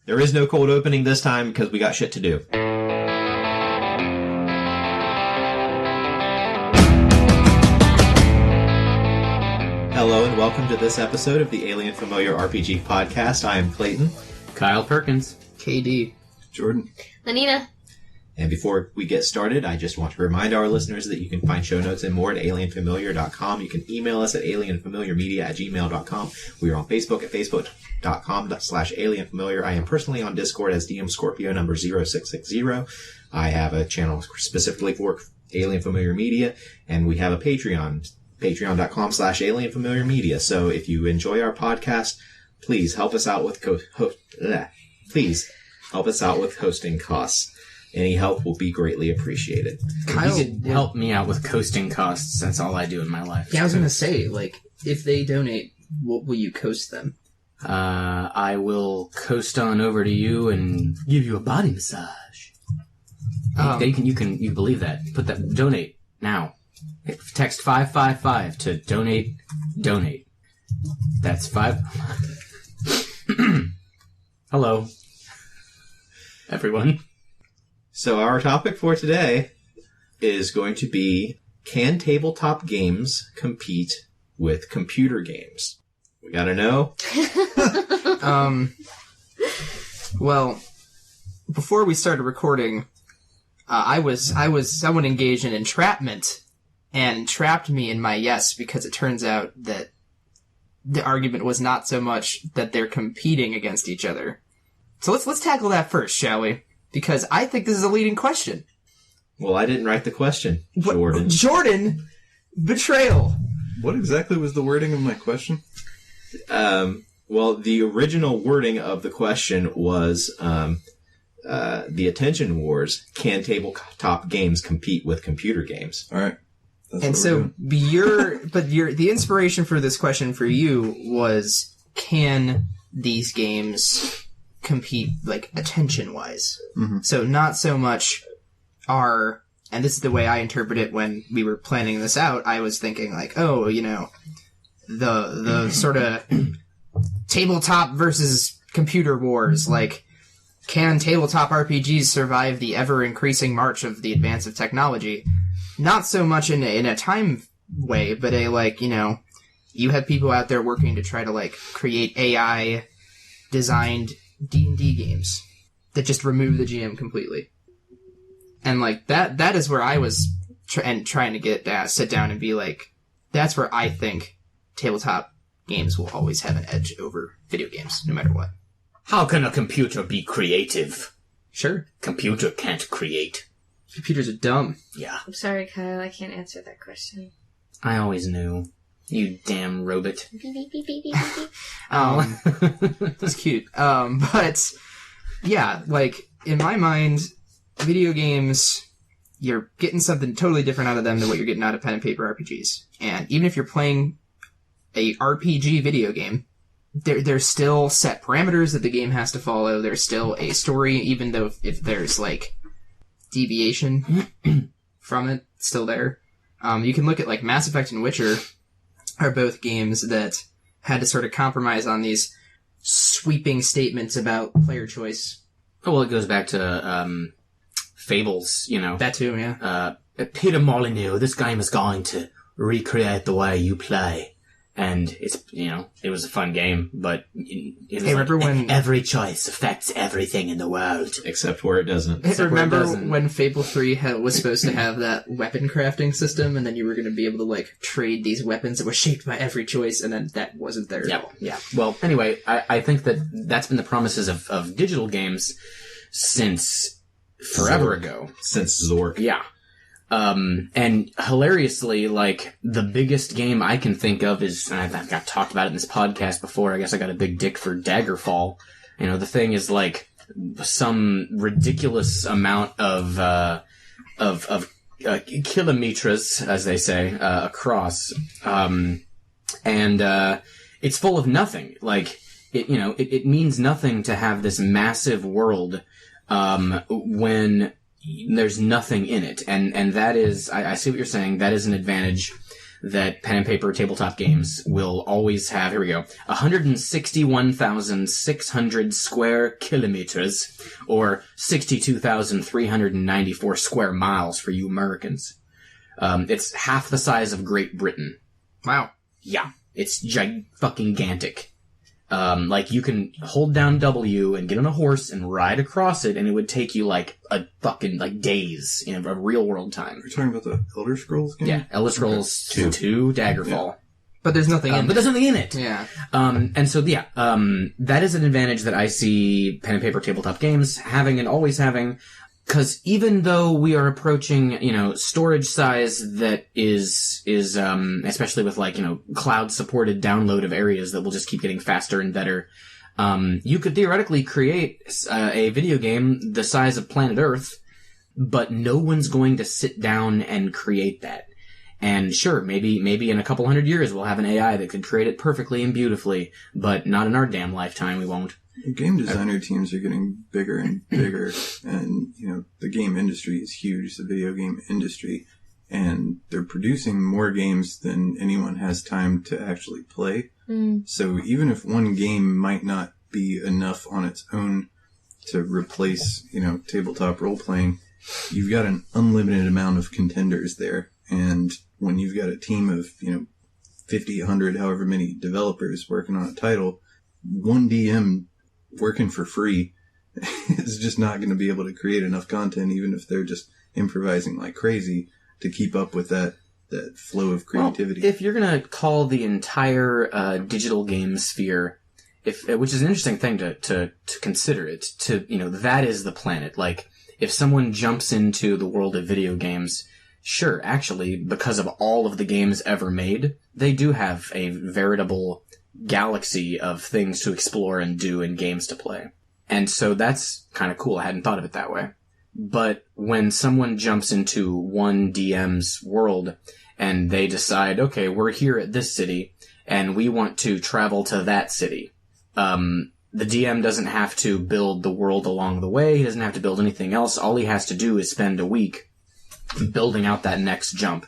There is no cold opening this time because we got shit to do. Hello and welcome to this episode of the Alien Familiar RPG podcast. I am Clayton. Kyle Perkins. KD. Jordan. Lanina. And before we get started, I just want to remind our listeners that you can find show notes and more at alienfamiliar.com. You can email us at alienfamiliarmedia@gmail.com. We are on Facebook at facebook.com/alienfamiliar. I am personally on Discord as DM Scorpio number 0660. I have a channel specifically for Alien Familiar Media, and we have a Patreon, patreon.com/alienfamiliarmedia. So if you enjoy our podcast, please help us out with hosting costs. Any help will be greatly appreciated. Kyle, you could help me out with coasting costs. That's all I do in my life. Yeah, I was going to say, if they donate, what will you coast them? I will coast on over to you and give you a body massage. You can believe that. Donate now. Text 555 to donate. That's 5. Hello, everyone. So our topic for today is going to be, can tabletop games compete with computer games? We gotta know. Well, before we started recording, someone engaged in entrapment and entrapped me in my yes, because it turns out that the argument was not so much that they're competing against each other. So let's tackle that first, shall we? Because I think this is a leading question. Well, I didn't write the question, Jordan. Jordan! Betrayal! What exactly was the wording of my question? Well, the original wording of the question was, the attention wars, can tabletop games compete with computer games? All right. And so the inspiration for this question for you was, can these games compete, attention-wise? Mm-hmm. So not so much and this is the way I interpret it when we were planning this out, I was thinking, the sort of tabletop versus computer wars, can tabletop RPGs survive the ever-increasing march of the advance of technology? Not so much in a time way, but you have people out there working to try to, create AI-designed D&D games that just remove the GM completely. And, that is where I was trying to get sit down and be that's where I think tabletop games will always have an edge over video games, no matter what. How can a computer be creative? Sure. Computer can't create. Computers are dumb. Yeah. I'm sorry, Kyle. I can't answer that question. I always knew. You damn robot. Beep, beep, beep, beep, beep, beep. It's cute. But, yeah, in my mind, video games, you're getting something totally different out of them than what you're getting out of pen and paper RPGs. And even if you're playing a RPG video game, there's still set parameters that the game has to follow. There's still a story, even though if there's, deviation from it, it's still there. You can look at, Mass Effect and Witcher are both games that had to sort of compromise on these sweeping statements about player choice. Oh, well, it goes back to Fables, That too, yeah. Peter Molyneux, this game is going to recreate the way you play. And it's, it was a fun game, but it was remember when every choice affects everything in the world. Except where it doesn't. Remember when Fable 3 was supposed to have that weapon crafting system, and then you were going to be able to, trade these weapons that were shaped by every choice, and then that wasn't there at all. Yeah. Well, anyway, I think that's been the promises of digital games since forever ago. Since Zork. Yeah. And hilariously, the biggest game I can think of is, and I've got talked about it in this podcast before, I guess I got a big dick for Daggerfall. The thing is some ridiculous amount of kilometers, as they say, across. And it's full of nothing. It means nothing to have this massive world, when there's nothing in it. And that is, I see what you're saying, that is an advantage. that pen and paper tabletop games will always have, here we go, 161,600 square kilometers, or 62,394 square miles for you Americans. It's half the size of Great Britain. Wow. Yeah, it's fucking-gantic. Like, you can hold down W and get on a horse and ride across it, and it would take you, like, a fucking, like, days in a real-world time. You're talking about the Elder Scrolls game? Yeah, Elder Scrolls 2, Daggerfall. Yeah. But there's nothing in it. But there's nothing in it. Yeah. And so, yeah, that is an advantage that I see pen and paper tabletop games having and always having. Because even though we are approaching, storage size that is, especially with like, cloud-supported download of areas that will just keep getting faster and better, you could theoretically create a video game the size of planet Earth, but no one's going to sit down and create that. And sure, maybe in a couple hundred years we'll have an AI that could create it perfectly and beautifully, but not in our damn lifetime, we won't. Game designer teams are getting bigger and bigger, and, the game industry is huge, the video game industry, and they're producing more games than anyone has time to actually play. So even if one game might not be enough on its own to replace, tabletop role-playing, you've got an unlimited amount of contenders there, and when you've got a team of, 50, 100, however many developers working on a title, one DM working for free is just not going to be able to create enough content, even if they're just improvising like crazy, to keep up with that flow of creativity. Well, if you're going to call the entire digital game sphere, which is an interesting thing to consider it, that is the planet. Like, if someone jumps into the world of video games, sure, actually, because of all of the games ever made, they do have a veritable galaxy of things to explore and do and games to play. And so that's kind of cool. I hadn't thought of it that way. But when someone jumps into one DM's world and they decide, okay, we're here at this city and we want to travel to that city, the DM doesn't have to build the world along the way. He doesn't have to build anything else. All he has to do is spend a week building out that next jump.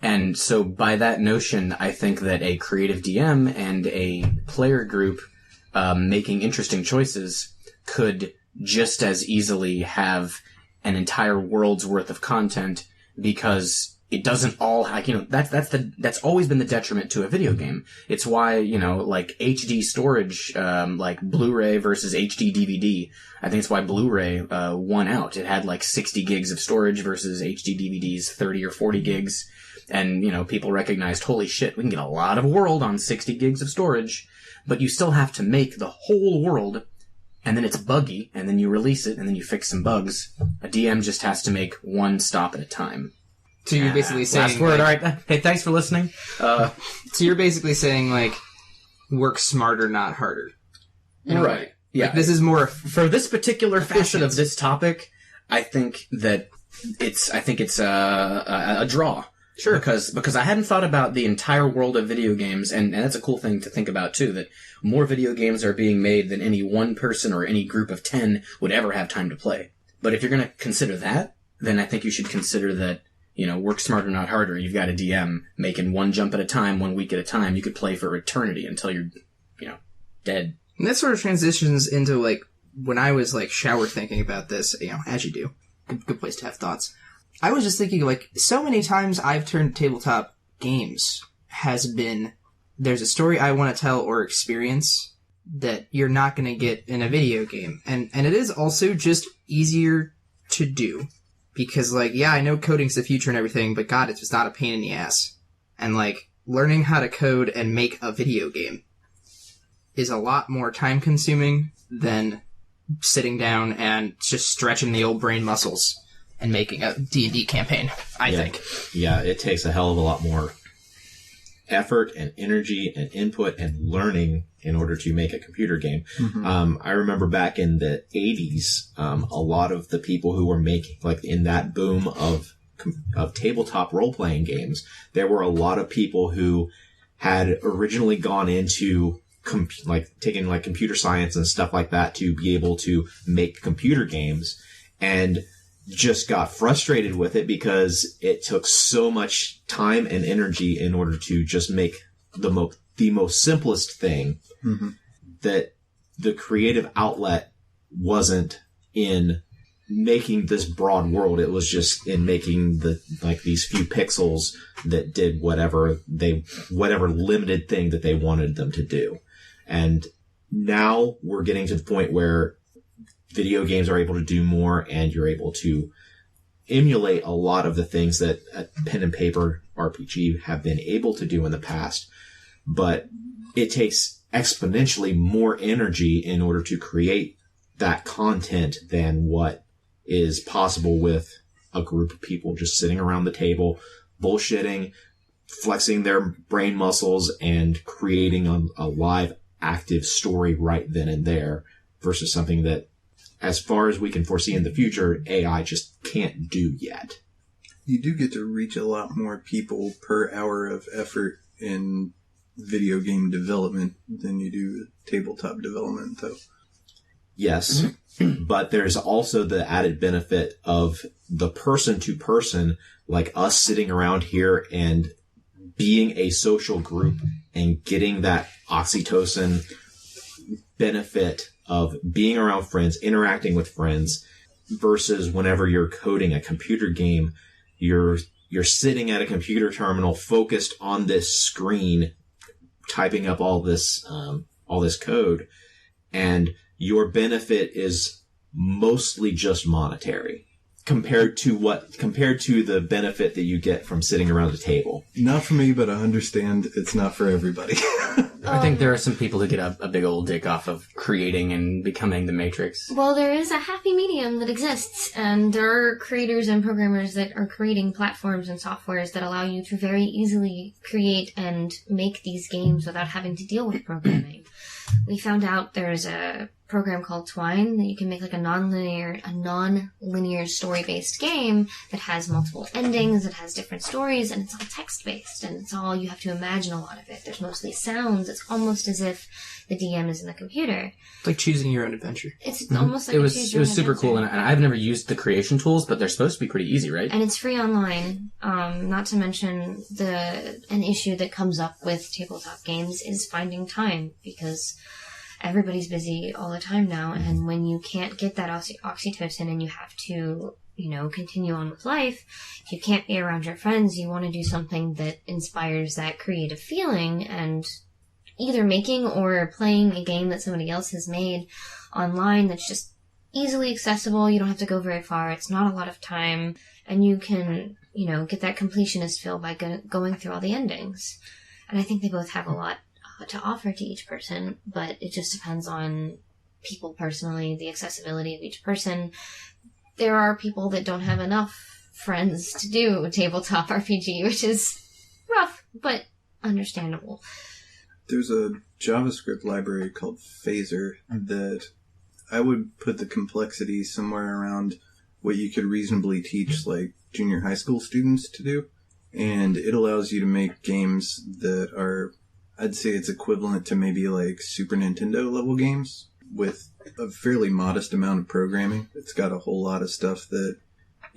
And so by that notion, I think that a creative DM and a player group making interesting choices could just as easily have an entire world's worth of content, because it doesn't all that's always been the detriment to a video game. It's why, like HD storage, like Blu-ray versus HD DVD. I think it's why Blu-ray won out. It had like 60 gigs of storage versus HD DVD's 30 or 40 gigs. And, people recognized, holy shit, we can get a lot of world on 60 gigs of storage, but you still have to make the whole world, and then it's buggy, and then you release it, and then you fix some bugs. A DM just has to make one stop at a time. So you're basically saying... Last word, alright. Hey, thanks for listening. So you're basically saying, work smarter, not harder. Right. Yeah. This is more... For this particular facet of this topic, I think it's a draw. Sure. Because I hadn't thought about the entire world of video games, and that's a cool thing to think about too, that more video games are being made than any one person or any group of 10 would ever have time to play. But if you're going to consider that, then I think you should consider that, work smarter, not harder. You've got a DM making one jump at a time, 1 week at a time. You could play for eternity until you're, dead. And that sort of transitions into, when I was, shower thinking about this, as you do. Good place to have thoughts. I was just thinking, so many times I've turned tabletop games has been, there's a story I want to tell or experience that you're not going to get in a video game. And it is also just easier to do. Because, I know coding's the future and everything, but God, it's just not a pain in the ass. And, learning how to code and make a video game is a lot more time-consuming than sitting down and just stretching the old brain muscles and making a D&D campaign, I think. Yeah, it takes a hell of a lot more effort and energy and input and learning in order to make a computer game. Mm-hmm. I remember back in the 80s, a lot of the people who were making, in that boom of tabletop role-playing games, there were a lot of people who had originally gone into taking computer science and stuff like that to be able to make computer games, and just got frustrated with it because it took so much time and energy in order to just make the most simplest thing that the creative outlet wasn't in making this broad world. It was just in making these few pixels that did whatever limited thing that they wanted them to do. And now we're getting to the point where video games are able to do more, and you're able to emulate a lot of the things that a pen and paper RPG have been able to do in the past. But it takes exponentially more energy in order to create that content than what is possible with a group of people just sitting around the table, bullshitting, flexing their brain muscles, and creating a live, active story right then and there, versus something that, as far as we can foresee in the future, AI just can't do yet. You do get to reach a lot more people per hour of effort in video game development than you do tabletop development, though. Yes, but there's also the added benefit of the person-to-person, like us sitting around here and being a social group and getting that oxytocin benefit of being around friends, interacting with friends, versus whenever you're coding a computer game, you're sitting at a computer terminal focused on this screen, typing up all this code, and your benefit is mostly just monetary compared to the benefit that you get from sitting around a table. Not for me, but I understand it's not for everybody. I think there are some people who get a big old dick off of creating and becoming the Matrix. Well, there is a happy medium that exists, and there are creators and programmers that are creating platforms and softwares that allow you to very easily create and make these games without having to deal with programming. We found out there's a program called Twine that you can make like a non-linear story-based game that has multiple endings, that has different stories, and it's all text-based, and it's all, you have to imagine a lot of it. There's mostly sounds. It's almost as if the DM is in the computer. It's like choosing your own adventure. It's almost like it was super cool, and I've never used the creation tools, but they're supposed to be pretty easy, right? And it's free online. Not to mention an issue that comes up with tabletop games is finding time, because everybody's busy all the time now, and when you can't get that oxytocin and you have to, continue on with life, you can't be around your friends, you want to do something that inspires that creative feeling, and either making or playing a game that somebody else has made online that's just easily accessible, you don't have to go very far, it's not a lot of time, and you can, get that completionist feel by going through all the endings. And I think they both have a lot to offer to each person, but it just depends on people personally, the accessibility of each person. There are people that don't have enough friends to do a tabletop RPG, which is rough, but understandable. There's a JavaScript library called Phaser that I would put the complexity somewhere around what you could reasonably teach like junior high school students to do, and it allows you to make games that are, I'd say it's equivalent to maybe like Super Nintendo level games with a fairly modest amount of programming. It's got a whole lot of stuff that,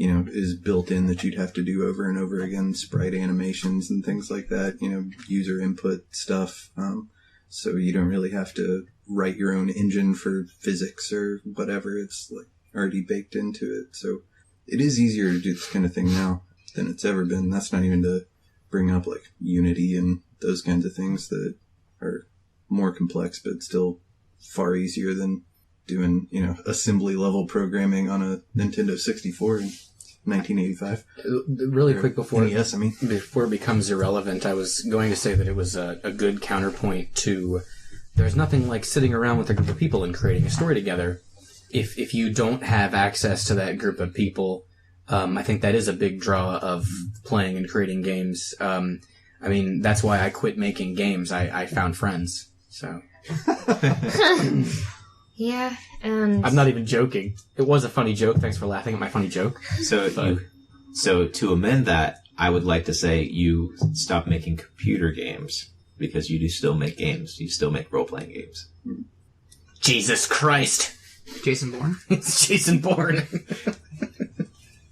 is built in that you'd have to do over and over again, sprite animations and things like that, user input stuff. So you don't really have to write your own engine for physics or whatever. It's like already baked into it. So it is easier to do this kind of thing now than it's ever been. That's not even to bring up like Unity and those kinds of things that are more complex, but still far easier than doing, assembly level programming on a Nintendo 64 in 1985. Really quick before NES, before it becomes irrelevant, I was going to say that it was a good counterpoint to, there's nothing like sitting around with a group of people and creating a story together. If you don't have access to that group of people, I think that is a big draw of playing and creating games. That's why I quit making games. I found friends. So. Yeah, and I'm not even joking. It was a funny joke. Thanks for laughing at my funny joke. So to amend that, I would like to say you stop making computer games, because you do still make games. You still make role-playing games. Jesus Christ. Jason Bourne? It's Jason Bourne.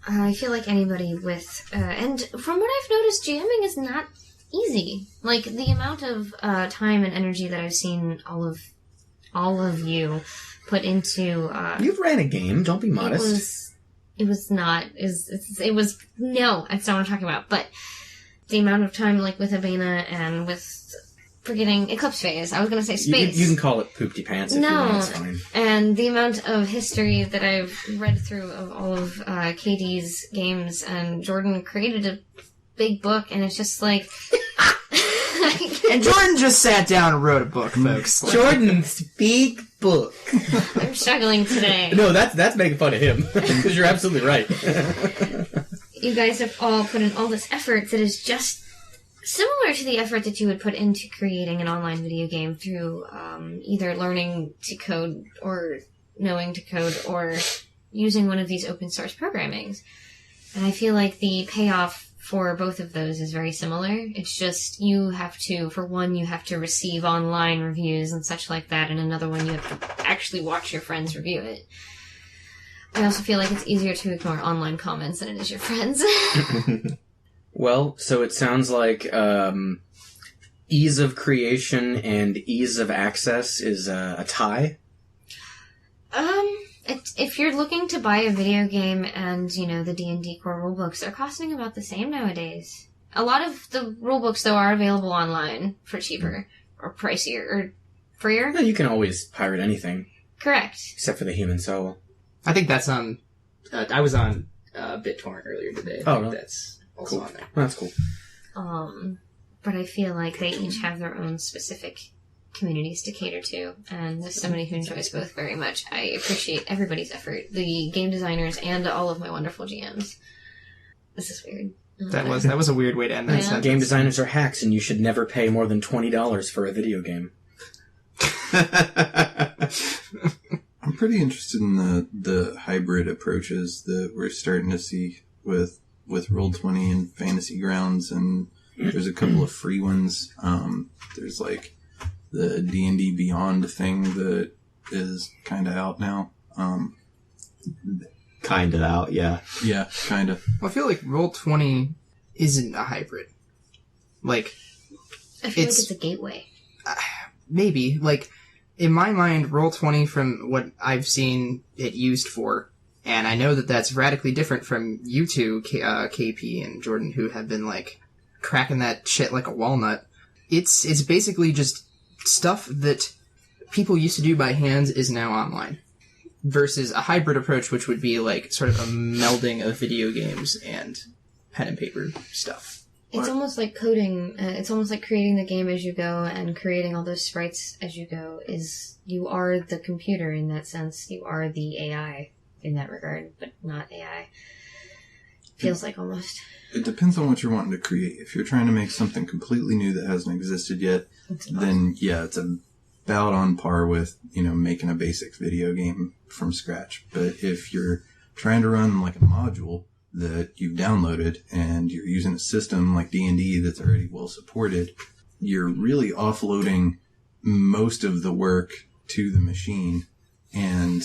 I feel like anybody with, and from what I've noticed, GMing is not easy. Like, the amount of time and energy that I've seen all of you put into... You've ran a game, don't be modest. It was not, no, that's not what I'm talking about, but the amount of time, like, with Abena and with... Forgetting Eclipse Phase. I was going to say Space. You can call it Poopty Pants if you want, it's fine. And the amount of history that I've read through of all of KD's games, and Jordan created a big book, and it's just like... And Jordan just sat down and wrote a book, folks. Jordan's big book. I'm struggling today. No, that's making fun of him, because you're absolutely right. You guys have all put in all this effort that is just... similar to the effort that you would put into creating an online video game through either learning to code or knowing to code or using one of these open source programmings. And I feel like the payoff for both of those is very similar. It's just you have to, for one, you have to receive online reviews and such like that, and another one you have to actually watch your friends review it. I also feel like it's easier to ignore online comments than it is your friends. Well, so it sounds like ease of creation and ease of access is a tie? If you're looking to buy a video game and, the D&D core rulebooks, they're costing about the same nowadays. A lot of the rulebooks, though, are available online for cheaper or pricier or freer. No, you can always pirate anything. Correct. Except for the human soul. I think that's on... I was on BitTorrent earlier today. Oh, really? That's also on there. That's cool. But I feel like they each have their own specific communities to cater to, and as somebody who enjoys both very much, I appreciate everybody's effort, the game designers and all of my wonderful GMs. This is weird. That was a weird way to end that sentence. Game designers are hacks, and you should never pay more than $20 for a video game. I'm pretty interested in the hybrid approaches that we're starting to see with Roll20 and Fantasy Grounds, and there's a couple of free ones. There's like the D&D Beyond thing that is kind of out now. Kind of out, yeah. Yeah, kind of. Well, I feel like Roll20 isn't a hybrid. Like, I feel like it's a gateway. Maybe. Like, in my mind, Roll20, from what I've seen it used for, and I know that that's radically different from you two, KP and Jordan, who have been, like, cracking that shit like a walnut. It's basically just stuff that people used to do by hand is now online. Versus a hybrid approach, which would be, like, sort of a melding of video games and pen and paper stuff. It's almost like coding. It's almost like creating the game as you go and creating all those sprites as you go. You are the computer in that sense. You are the AI in that regard, but not AI. Feels like almost. It depends on what you're wanting to create. If you're trying to make something completely new that hasn't existed yet, then yeah, it's about on par with, making a basic video game from scratch. But if you're trying to run like a module that you've downloaded and you're using a system like D&D that's already well supported, you're really offloading most of the work to the machine. And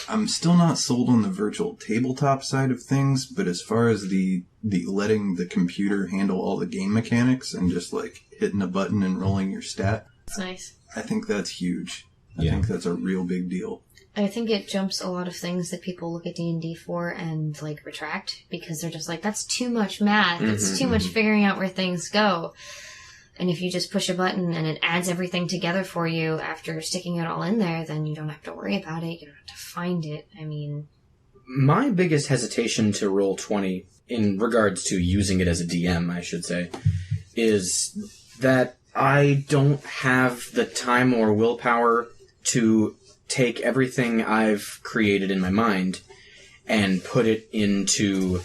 I'm still not sold on the virtual tabletop side of things, but as far as the letting the computer handle all the game mechanics and just like hitting a button and rolling your stat, It's nice. I think that's huge. I think that's a real big deal. I think it jumps a lot of things that people look at D&D for and, like, retract, because they're just like, that's too much math. It's too much figuring out where things go. And if you just push a button and it adds everything together for you after sticking it all in there, then you don't have to worry about it. You don't have to find it. I mean... My biggest hesitation to Roll20, in regards to using it as a DM, I should say, is that I don't have the time or willpower to take everything I've created in my mind and put it into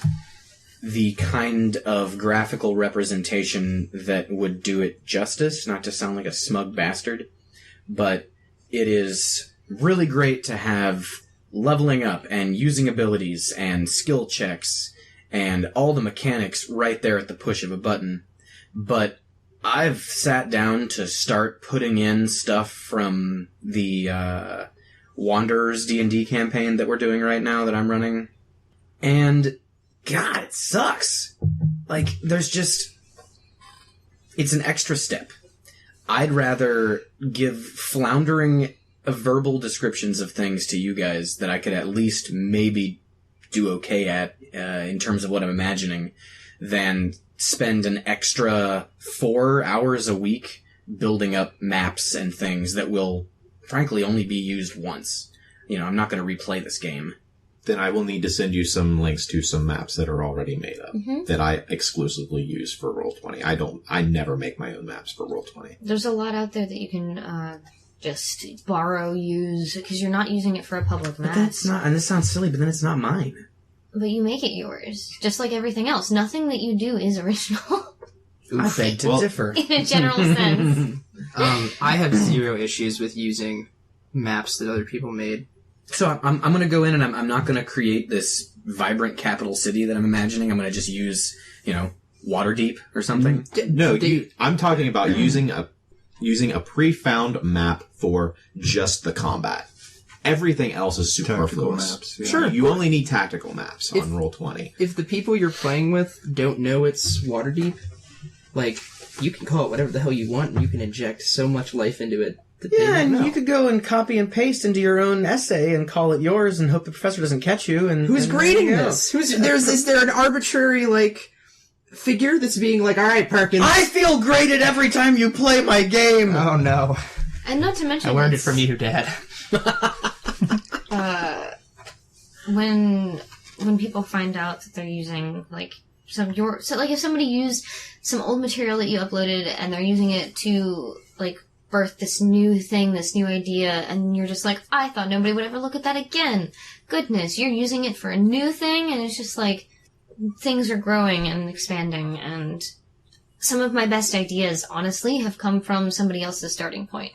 the kind of graphical representation that would do it justice, not to sound like a smug bastard, but it is really great to have leveling up and using abilities and skill checks and all the mechanics right there at the push of a button. But I've sat down to start putting in stuff from the Wanderers D&D campaign that we're doing right now that I'm running, and God, it sucks. Like, there's just... It's an extra step. I'd rather give floundering verbal descriptions of things to you guys that I could at least maybe do okay at in terms of what I'm imagining than spend an extra 4 hours a week building up maps and things that will, frankly, only be used once. You know, I'm not going to replay this game. Then I will need to send you some links to some maps that are already made up that I exclusively use for Roll20. I never make my own maps for Roll20. There's a lot out there that you can just borrow, use, because you're not using it for a public map. But that's not, and this sounds silly, but then it's not mine. But you make it yours, just like everything else. Nothing that you do is original. I beg to differ. In a general sense. I have zero issues with using maps that other people made. So I'm going to go in and I'm not going to create this vibrant capital city that I'm imagining. I'm going to just use, Waterdeep or something. No, I'm talking about using a pre-found map for just the combat. Everything else is superfluous. Maps, yeah. Sure. You only need tactical maps on Roll20. If the people you're playing with don't know it's Waterdeep, like, you can call it whatever the hell you want, and you can inject so much life into it that they Yeah, don't and know. you could go and copy and paste into your own essay and call it yours and hope the professor doesn't catch you. And Who's and grading there you go. this? Is there an arbitrary, figure that's being like, alright, Perkins. I feel graded every time you play my game! Oh, no. And not to mention, I learned it from you, Dad. When people find out that they're using if somebody used some old material that you uploaded and they're using it to birth this new thing, this new idea, and you're just like, I thought nobody would ever look at that again. Goodness, you're using it for a new thing, and it's just things are growing and expanding, and some of my best ideas, honestly, have come from somebody else's starting point.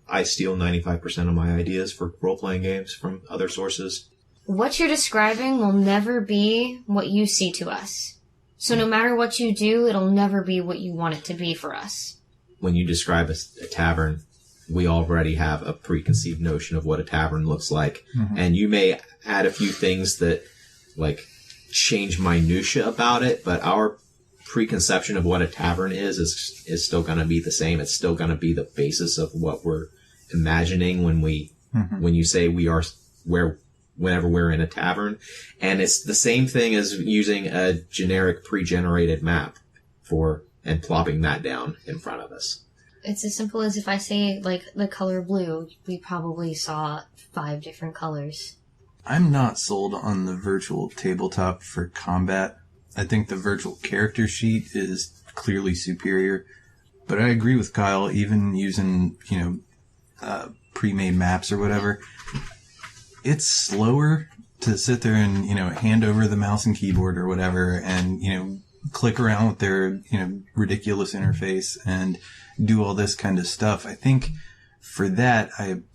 I steal 95% of my ideas for role-playing games from other sources. What you're describing will never be what you see to us. So no matter what you do, it'll never be what you want it to be for us. When you describe a tavern, we already have a preconceived notion of what a tavern looks like. Mm-hmm. And you may add a few things that, change minutia about it, but our preconception of what a tavern is still going to be the same. It's still going to be the basis of what we're imagining when you say we are whenever we're in a tavern. And it's the same thing as using a generic pre-generated map and plopping that down in front of us. It's as simple as if I say, the color blue, we probably saw 5 different colors. I'm not sold on the virtual tabletop for combat. I think the virtual character sheet is clearly superior. But I agree with Kyle, even using, pre-made maps or whatever, it's slower to sit there and, hand over the mouse and keyboard or whatever and, click around with their, ridiculous interface and do all this kind of stuff. I think for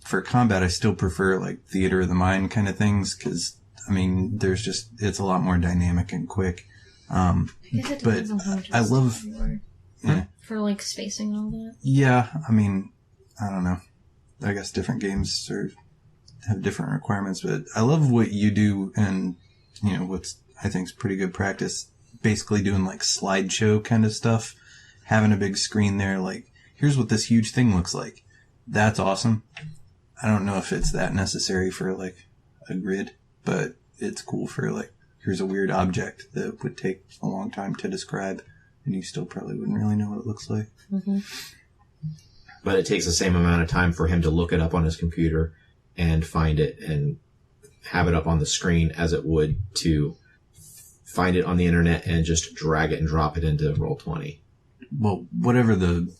for combat, I still prefer theater of the mind kind of things because, it's a lot more dynamic and quick. But I love, for spacing and all that. Yeah, I don't know. I guess different games have different requirements, but I love what you do and, what's I think is pretty good practice. Basically doing slideshow kind of stuff, having a big screen there, here's what this huge thing looks like. That's awesome. I don't know if it's that necessary for a grid, but it's cool for here's a weird object that would take a long time to describe and you still probably wouldn't really know what it looks like. Mm-hmm. But it takes the same amount of time for him to look it up on his computer and find it and have it up on the screen as it would to find it on the internet and just drag it and drop it into Roll20. Well, whatever the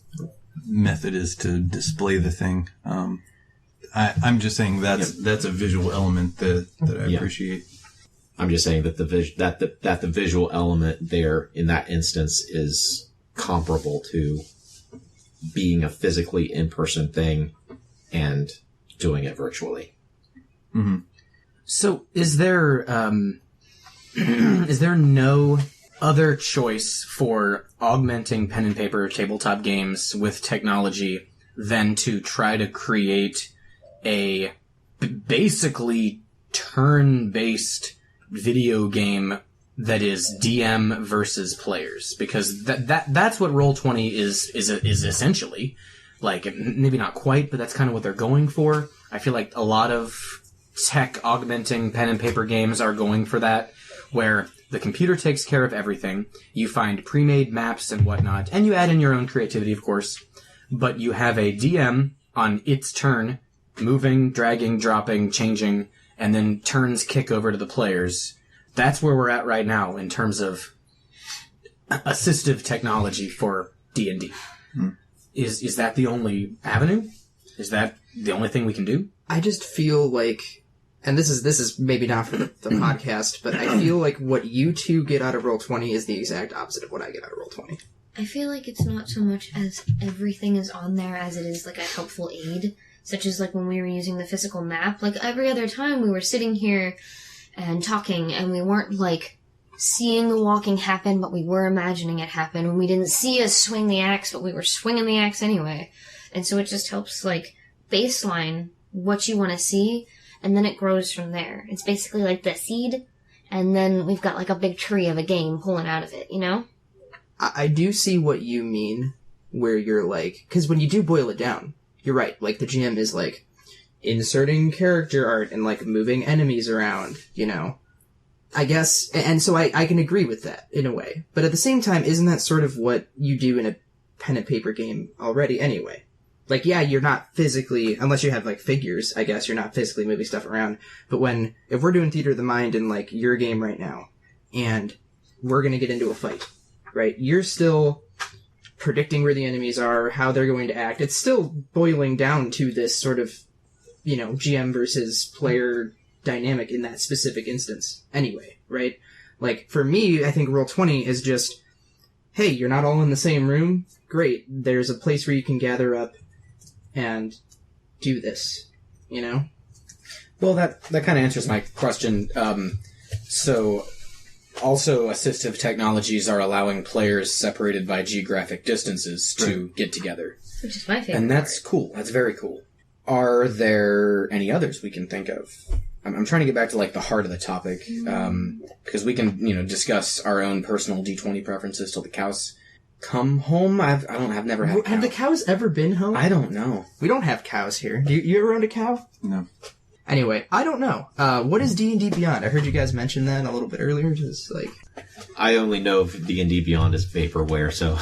method is to display the thing, I'm just saying that's a visual element that I appreciate. I'm just saying that the visual element there in that instance is comparable to being a physically in-person thing and doing it virtually. Mm-hmm. So is there no other choice for augmenting pen and paper tabletop games with technology than to try to create a basically turn-based video game that is DM versus players, because that's what Roll20 is essentially. Like, maybe not quite, but that's kind of what they're going for. I feel like a lot of tech augmenting pen and paper games are going for that, where the computer takes care of everything. You find pre-made maps and whatnot, and you add in your own creativity, of course, but you have a DM on its turn, moving, dragging, dropping, changing, and then turns kick over to the players. That's where we're at right now in terms of assistive technology for D&D. Is that the only avenue? Is that the only thing we can do? I just feel like, and this is maybe not for the podcast, but I feel like what you two get out of Roll20 is the exact opposite of what I get out of Roll20. I feel like it's not so much as everything is on there as it is like a helpful aid, such as like when we were using the physical map. Like every other time we were sitting here and talking, and we weren't like seeing the walking happen, but we were imagining it happen. And we didn't see us swing the axe, but we were swinging the axe anyway. And so it just helps like baseline what you want to see, and then it grows from there. It's basically like the seed, and then we've got like a big tree of a game pulling out of it, you know? I do see what you mean, where you're like, because when you do boil it down, you're right, like the GM is like inserting character art and like moving enemies around, you know? I guess, and so I can agree with that, in a way. But at the same time, isn't that sort of what you do in a pen and paper game already anyway? Like, yeah, you're not physically, unless you have, like, figures, I guess, you're not physically moving stuff around. But if we're doing Theater of the Mind in, like, your game right now, and we're gonna get into a fight, right? You're still predicting where the enemies are, how they're going to act. It's still boiling down to this sort of, you know, GM versus player dynamic in that specific instance anyway, right? Like, for me, I think Roll20 is just, hey, you're not all in the same room? Great. There's a place where you can gather up and do this, you know? Well, that kind of answers my question. So, also, assistive technologies are allowing players separated by geographic distances to get together. Which is my favorite And that's cool. That's very cool. Are there any others we can think of? I'm trying to get back to, like, the heart of the topic, because we can, you know, discuss our own personal D20 preferences till the cows come home. I've never had Have the cows ever been home? I don't know. We don't have cows here. You ever owned a cow? No. Anyway, I don't know. What is D&D Beyond? I heard you guys mention that a little bit earlier. Just like, I only know of D&D Beyond as vaporware, so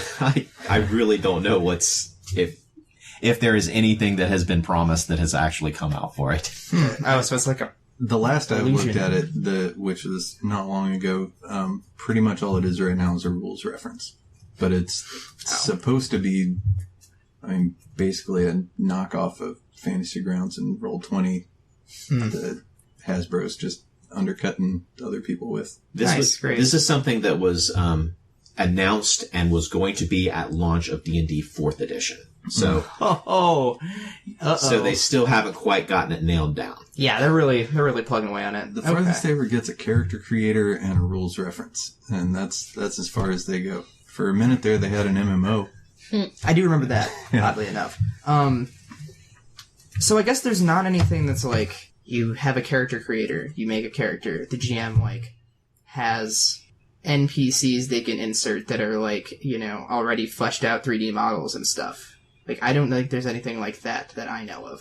I really don't know if there is anything that has been promised that has actually come out for it. Oh, so it's like a The last I illusion. looked at it, which was not long ago, pretty much all it is right now is a rules reference. But it's supposed to be, I mean, basically a knockoff of Fantasy Grounds and Roll20 that Hasbro's just undercutting other people with. Nice, great. This is something that was announced and was going to be at launch of D&D 4th edition. So, so they still haven't quite gotten it nailed down. Yeah, they're really plugging away on it. The farthest they ever gets a character creator and a rules reference, and that's as far as they go. For a minute there, they had an MMO. I do remember that, oddly enough. So I guess there's not anything that's like, you have a character creator, you make a character, the GM, like, has NPCs they can insert that are, like, you know, already fleshed out 3D models and stuff. Like, I don't think there's anything like that I know of.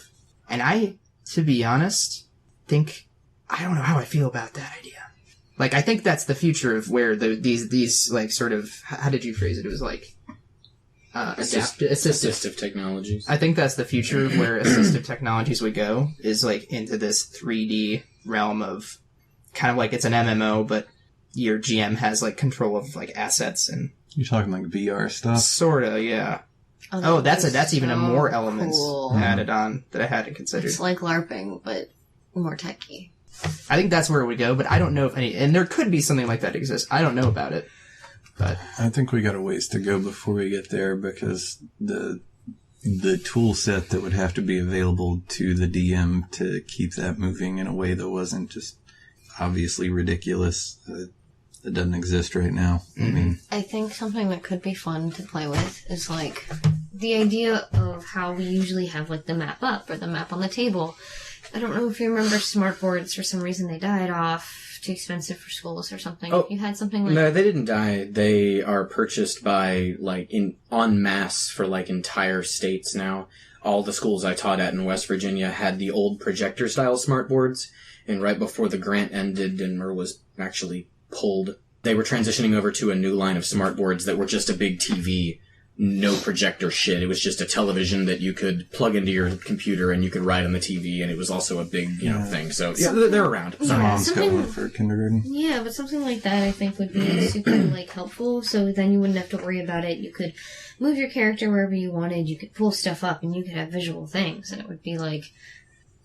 And I, to be honest, I don't know how I feel about that idea. Like, I think that's the future of where these like, sort of, how did you phrase it? It was like, assistive technologies. I think that's the future of where assistive technologies would go, is like into this 3D realm of kind of like it's an MMO, but your GM has like control of like assets and You're talking like VR stuff? sorta, yeah. Oh, that's even a more elements added on that I hadn't considered. It's like LARPing, but more techy. I think that's where it would go, but I don't know if any, and there could be something like that exists. I don't know about it, but I think we got a ways to go before we get there, because the tool set that would have to be available to the DM to keep that moving in a way that wasn't just obviously ridiculous, it doesn't exist right now. I mean, I think something that could be fun to play with is like the idea of how we usually have like the map up or the map on the table. I don't know if you remember smartboards. For some reason, they died off. Too expensive for schools or something. Oh, you had something like no, they didn't die. They are purchased by en masse for entire states now. All the schools I taught at in West Virginia had the old projector style smartboards, and right before the grant ended and was actually pulled, they were transitioning over to a new line of smartboards that were just a big TV. No projector shit. It was just a television that you could plug into your computer and you could ride on the TV, and it was also a big, thing. So, yeah, they're around. Yeah, Mom's got one for kindergarten. Yeah, but something like that I think would be super, helpful, so then you wouldn't have to worry about it. You could move your character wherever you wanted, you could pull stuff up, and you could have visual things, and it would be,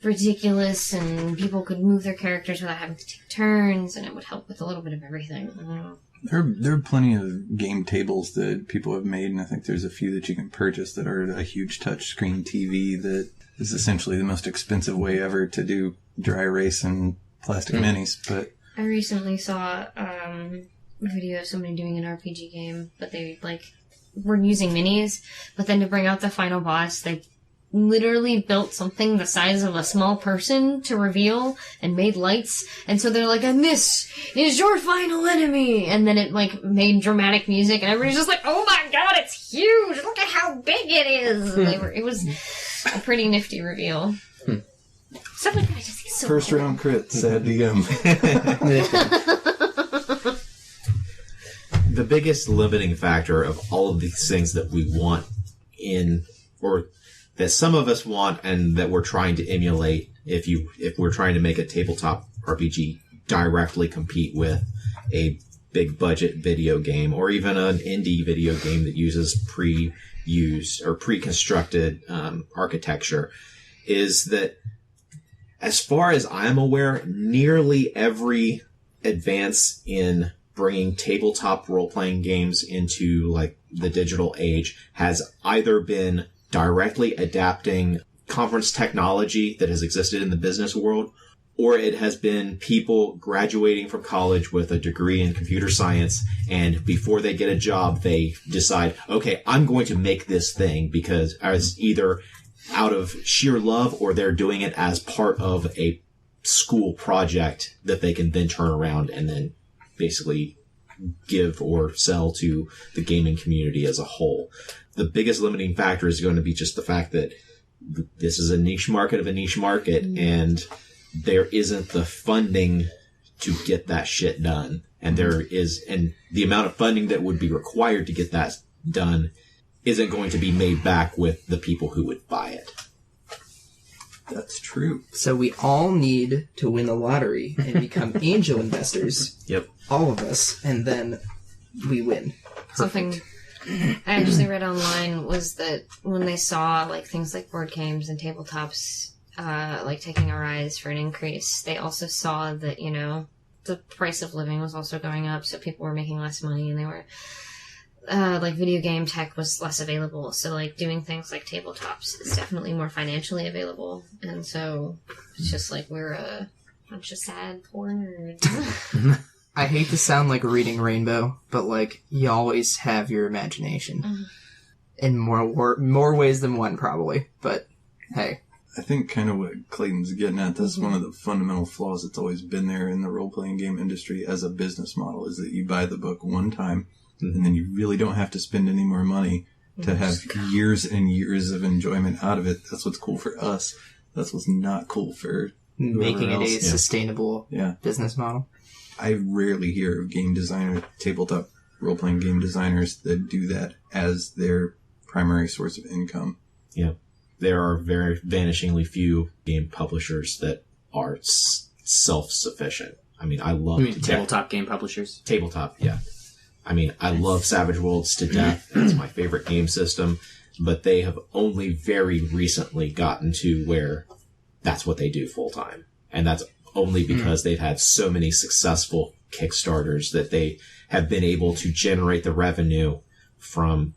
ridiculous, and people could move their characters without having to take turns, and it would help with a little bit of everything. I don't know. There are plenty of game tables that people have made, and I think there's a few that you can purchase that are a huge touchscreen TV that is essentially the most expensive way ever to do dry erase and plastic minis. But I recently saw a video of somebody doing an RPG game, but they were using minis, but then to bring out the final boss, they literally built something the size of a small person to reveal and made lights, and so they're like, and this is your final enemy, and then it made dramatic music, and everybody's just like, oh my god, it's huge, look at how big it is. It was a pretty nifty reveal. Stuff like that I just think is so first cool. round crit, sad DM. The biggest limiting factor of all of these things that we want or that some of us want and that we're trying to emulate, if we're trying to make a tabletop RPG directly compete with a big budget video game or even an indie video game that uses pre-used or pre-constructed architecture, is that as far as I'm aware, nearly every advance in bringing tabletop role-playing games into the digital age has either been directly adapting conference technology that has existed in the business world, or it has been people graduating from college with a degree in computer science, and before they get a job, they decide, okay, I'm going to make this thing because as either out of sheer love or they're doing it as part of a school project that they can then turn around and then basically give or sell to the gaming community as a whole. The biggest limiting factor is going to be just the fact that this is a niche market of a niche market, and there isn't the funding to get that shit done. And the amount of funding that would be required to get that done isn't going to be made back with the people who would buy it. That's true. So we all need to win the lottery and become angel investors. Yep. All of us, and then we win. Perfect. Something I actually read online was that when they saw things like board games and tabletops taking a rise for an increase, they also saw that the price of living was also going up, so people were making less money, and they were video game tech was less available, so doing things like tabletops is definitely more financially available, and so it's just we're a bunch of sad poor nerds. I hate to sound like Reading Rainbow, but you always have your imagination. In more ways than one, probably. But hey, I think kind of what Clayton's getting at, that's one of the fundamental flaws that's always been there in the role-playing game industry as a business model, is that you buy the book one time, and then you really don't have to spend any more money to have years and years of enjoyment out of it. That's what's cool for us. That's what's not cool for making it else. a sustainable business model. I rarely hear of tabletop role-playing game designers that do that as their primary source of income. Yeah. There are very vanishingly few game publishers that are self-sufficient. I mean, I love... You mean tabletop game publishers? Tabletop, yeah. I mean, I love Savage Worlds to death. It's my favorite game system, but they have only very recently gotten to where that's what they do full-time. And that's only because they've had so many successful Kickstarters that they have been able to generate the revenue from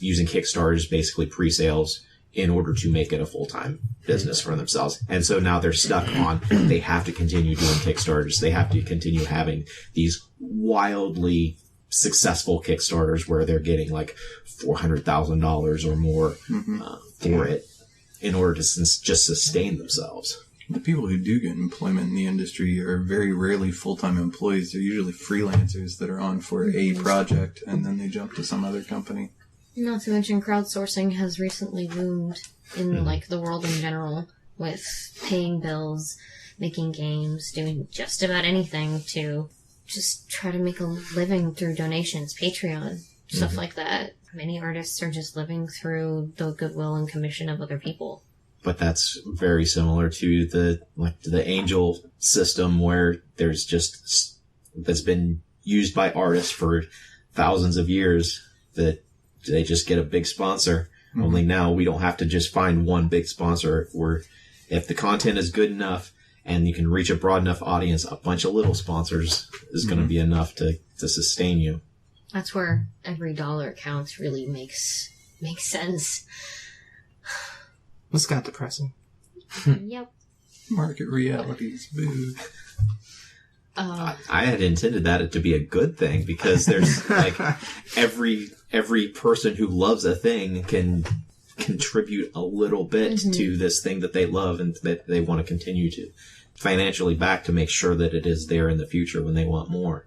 using Kickstarters, basically pre-sales, in order to make it a full-time business for themselves. And so now they're stuck on, they have to continue doing Kickstarters. They have to continue having these wildly successful Kickstarters where they're getting $400,000 or more for it in order to just sustain themselves. The people who do get employment in the industry are very rarely full-time employees. They're usually freelancers that are on for a project, and then they jump to some other company. Not to mention crowdsourcing has recently boomed in, like, the world in general, with paying bills, making games, doing just about anything to just try to make a living through donations, Patreon, stuff like that. Many artists are just living through the goodwill and commission of other people. But that's very similar to the angel system, where there's just, that's been used by artists for thousands of years, that they just get a big sponsor. Only now we don't have to just find one big sponsor, where if the content is good enough and you can reach a broad enough audience, a bunch of little sponsors is going to be enough to sustain you. That's where every dollar counts really makes sense. This got depressing. Yep. Market realities, boo. I had intended that to be a good thing, because there's like every person who loves a thing can contribute a little bit to this thing that they love and that they want to continue to financially back, to make sure that it is there in the future when they want more.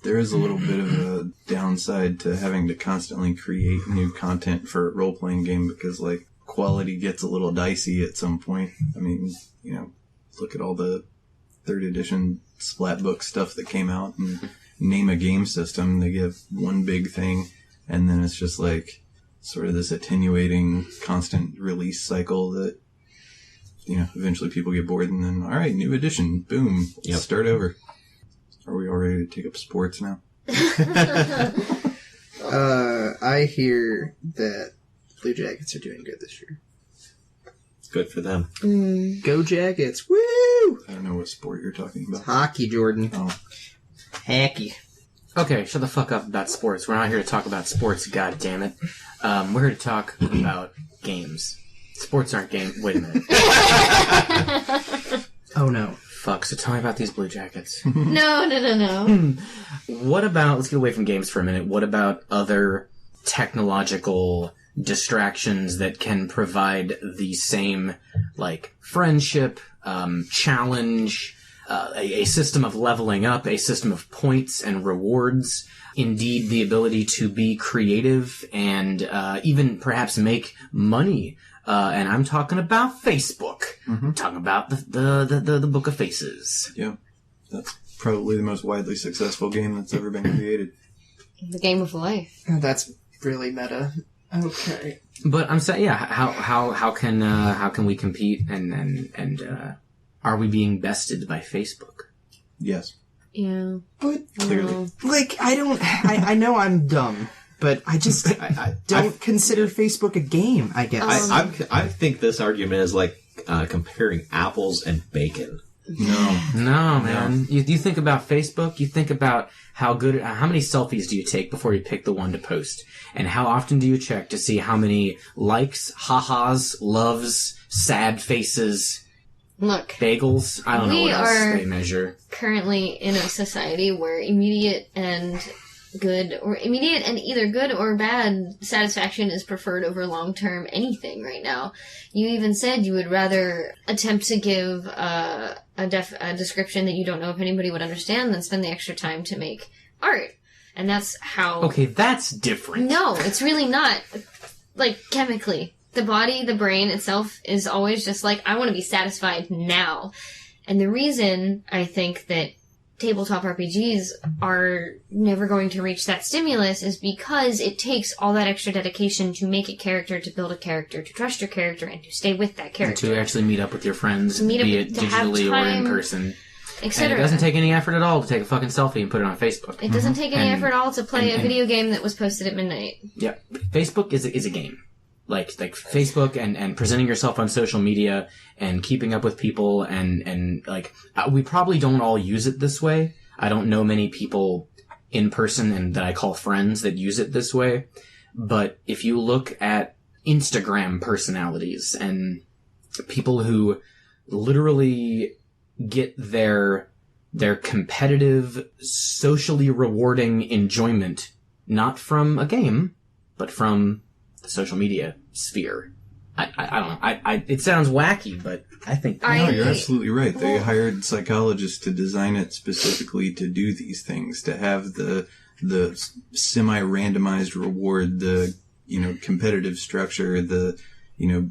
There is a little bit of a downside to having to constantly create new content for a role-playing game, because, like, quality gets a little dicey at some point. I mean, you know, look at all the 3rd edition Splatbook stuff that came out, and name a game system, they give one big thing, and then it's just like sort of this attenuating constant release cycle that, you know, eventually people get bored, and then, all right, new edition, boom, let's start over. Are we all ready to take up sports now? I hear that Blue Jackets are doing good this year. Good for them. Go Jackets! Woo! I don't know what sport you're talking about. Hockey, Jordan. Oh. Hockey. Okay, shut the fuck up about sports. We're not here to talk about sports, god damn it. We're here to talk about games. Sports aren't games. Wait a minute. Oh no. Fuck, so tell me about these Blue Jackets. No. What about, let's get away from games for a minute, what about other technological distractions that can provide the same, like, friendship, challenge, a system of leveling up, a system of points and rewards, indeed the ability to be creative and even perhaps make money. And I'm talking about Facebook. I'm talking about the Book of Faces. Yeah, that's probably the most widely successful game that's ever been created. The game of life. That's really meta. Okay. But I'm saying, yeah, how can we compete and are we being bested by Facebook? Yes. Yeah. But, Clearly. like, I know I'm dumb, but I just don't consider Facebook a game, I guess. I think this argument is like comparing apples and bacon. No, man. You think about Facebook, you think about how many selfies do you take before you pick the one to post? And how often do you check to see how many likes, ha-has, loves, sad faces, Look, bagels? I don't know what else they measure. Currently in a society where immediate and either good or bad satisfaction is preferred over long-term anything right now. You even said you would rather attempt to give a description that you don't know if anybody would understand than spend the extra time to make art. And that's how... Okay, that's different. No, it's really not. Like, chemically. The body, the brain itself is always just like, I want to be satisfied now. And the reason I think that tabletop RPGs are never going to reach that stimulus is because it takes all that extra dedication to make a character, to build a character, to trust your character, and to stay with that character. And to actually meet up with your friends, be it digitally or in person. Etc. And it doesn't take any effort at all to take a fucking selfie and put it on Facebook. It doesn't take any effort at all to play a video game that was posted at midnight. Yeah. Facebook is a game. Like Facebook and presenting yourself on social media and keeping up with people and like, we probably don't all use it this way. I don't know many people in person and that I call friends that use it this way. But if you look at Instagram personalities and people who literally get their competitive, socially rewarding enjoyment, not from a game, but from the social media sphere, I don't know. It sounds wacky, but I think... No, you're absolutely right. They hired psychologists to design it specifically to do these things, to have the semi-randomized reward, the, competitive structure, the,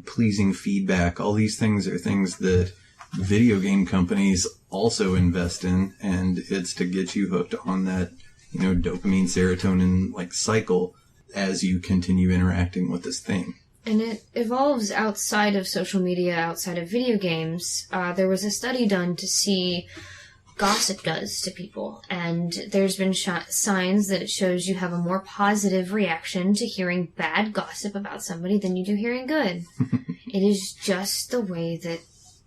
pleasing feedback. All these things are things that video game companies also invest in, and it's to get you hooked on that, dopamine, serotonin, cycle as you continue interacting with this thing. And it evolves outside of social media, outside of video games. There was a study done to see gossip does to people, and there's been signs that it shows you have a more positive reaction to hearing bad gossip about somebody than you do hearing good. It is just the way that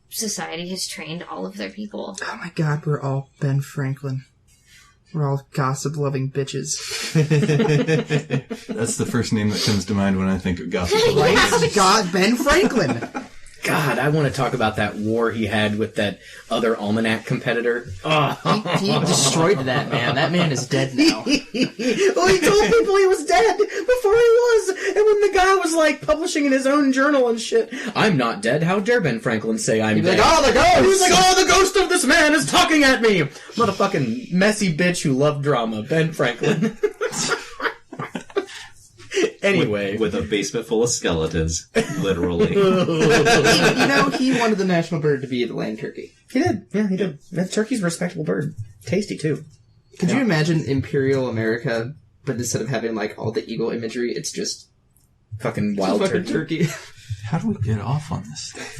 society has trained all of their people. Oh my god, we're all Ben Franklin. We're all gossip-loving bitches. That's the first name that comes to mind when I think of gossip. Right? God, Ben Franklin! God, I want to talk about that war he had with that other almanac competitor. Oh. He destroyed that man. That man is dead now. Well, he told people he was dead before he was. And when the guy was, publishing in his own journal and shit, I'm not dead. How dare Ben Franklin say I'm dead? Like, the ghost! He was like, the ghost of this man is talking at me! Motherfucking messy bitch who loved drama, Ben Franklin. Anyway. With a basement full of skeletons, literally. He wanted the national bird to be the land turkey. He did. Yeah, he did. That turkey's a respectable bird. Tasty, too. Could you imagine Imperial America, but instead of having, all the eagle imagery, it's just... Fucking wild turkey. How do we get off on this stuff?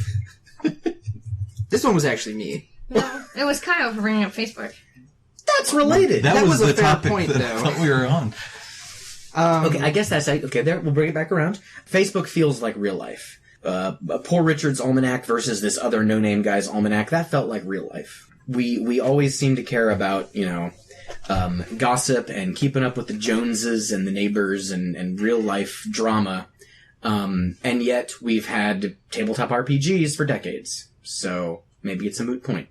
This one was actually me. No, it was Kyle for bringing up Facebook. That's related. That was a the fair topic point, that though. I thought we were on. Okay, I guess that's... Okay, there, we'll bring it back around. Facebook feels like real life. Poor Richard's almanac versus this other no-name guy's almanac, that felt like real life. We always seem to care about, gossip and keeping up with the Joneses and the neighbors and real-life drama. And yet we've had tabletop RPGs for decades. So maybe it's a moot point.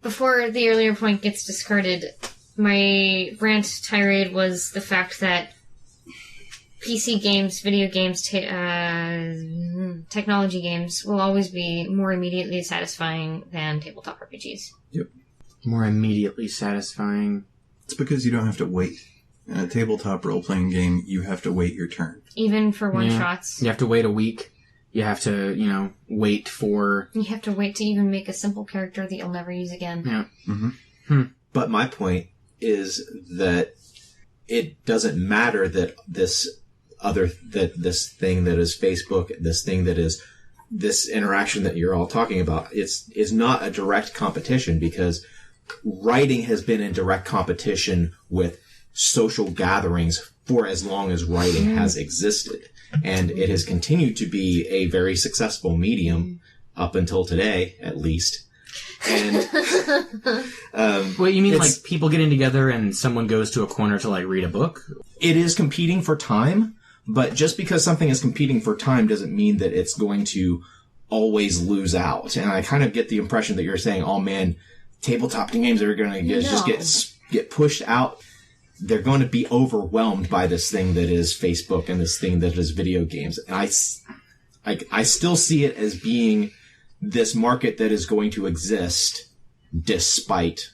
Before the earlier point gets discarded, my rant tirade was the fact that PC games, video games, technology games will always be more immediately satisfying than tabletop RPGs. Yep. More immediately satisfying. It's because you don't have to wait. In a tabletop role-playing game, you have to wait your turn. Even for one-shots. You have to wait a week. You have to, wait for... You have to wait to even make a simple character that you'll never use again. Yeah. Mm-hmm. But my point is that it doesn't matter that this thing that is Facebook, this thing that is this interaction that you're all talking about, is not a direct competition, because writing has been in direct competition with social gatherings for as long as writing has existed. And it has continued to be a very successful medium up until today, at least. And Wait, you mean people getting together and someone goes to a corner to read a book? It is competing for time, but just because something is competing for time doesn't mean that it's going to always lose out. And I kind of get the impression that you're saying, oh man, tabletop games are going to just get pushed out. They're going to be overwhelmed by this thing that is Facebook and this thing that is video games. And I still see it as being this market that is going to exist despite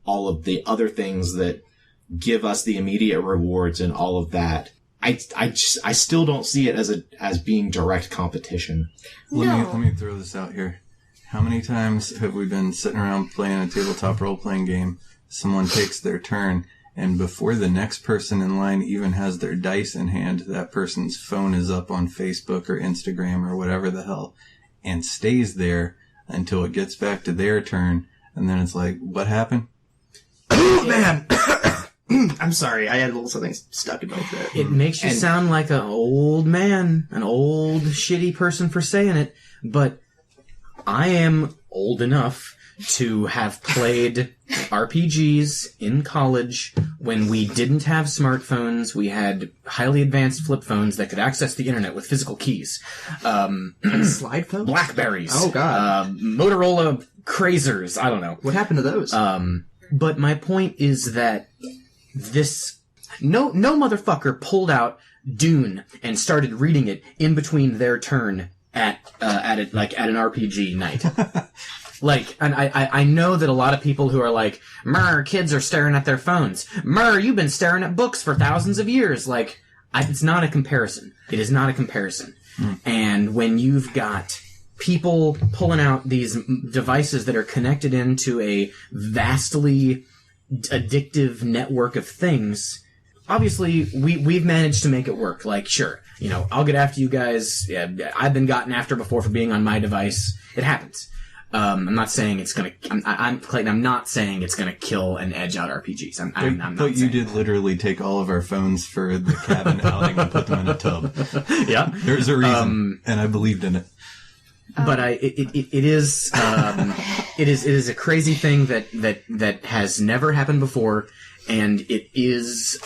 all of the other things that give us the immediate rewards and all of that. I still don't see it as being direct competition. Let me throw this out here. How many times have we been sitting around playing a tabletop role-playing game, someone takes their turn, and before the next person in line even has their dice in hand, that person's phone is up on Facebook or Instagram or whatever the hell, and stays there until it gets back to their turn, and then it's like, what happened? Oh, man! I'm sorry, I had a little something stuck in my throat. It makes you sound like an old man, an old shitty person for saying it, but I am old enough to have played RPGs in college when we didn't have smartphones. We had highly advanced flip phones that could access the internet with physical keys. Slide phone? Blackberries. Oh, God. Motorola Crazers. I don't know. What happened to those? But my point is that no motherfucker pulled out Dune and started reading it in between their turn at an RPG night. Like, and I know that a lot of people who are like, "Mer, kids are staring at their phones. Mer, you've been staring at books for thousands of years." Like, it's not a comparison. It is not a comparison. And when you've got people pulling out these devices that are connected into a vastly addictive network of things, obviously we've managed to make it work. Like, sure, you know, I'll get after you guys. Yeah, I've been gotten after before for being on my device. It happens. I'm not saying it's gonna. I'm Clayton. I'm not saying it's gonna kill and edge out RPGs. I'm not. But you did literally take all of our phones for the cabin outing and put them in a tub. Yeah, there's a reason, and I believed in it. But it is a crazy thing that has never happened before, and it is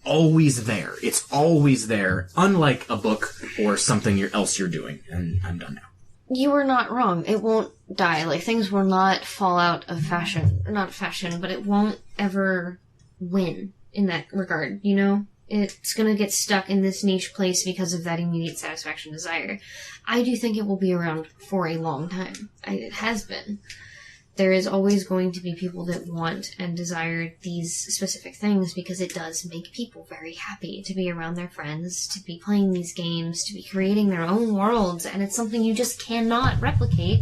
always there. It's always there, unlike a book or something else you're doing. And I'm done now. You were not wrong. It won't die. Like, things will not fall out of fashion. Not fashion, but it won't ever win in that regard, you know? It's gonna get stuck in this niche place because of that immediate satisfaction desire. I do think it will be around for a long time. It has been. There is always going to be people that want and desire these specific things because it does make people very happy to be around their friends, to be playing these games, to be creating their own worlds, and it's something you just cannot replicate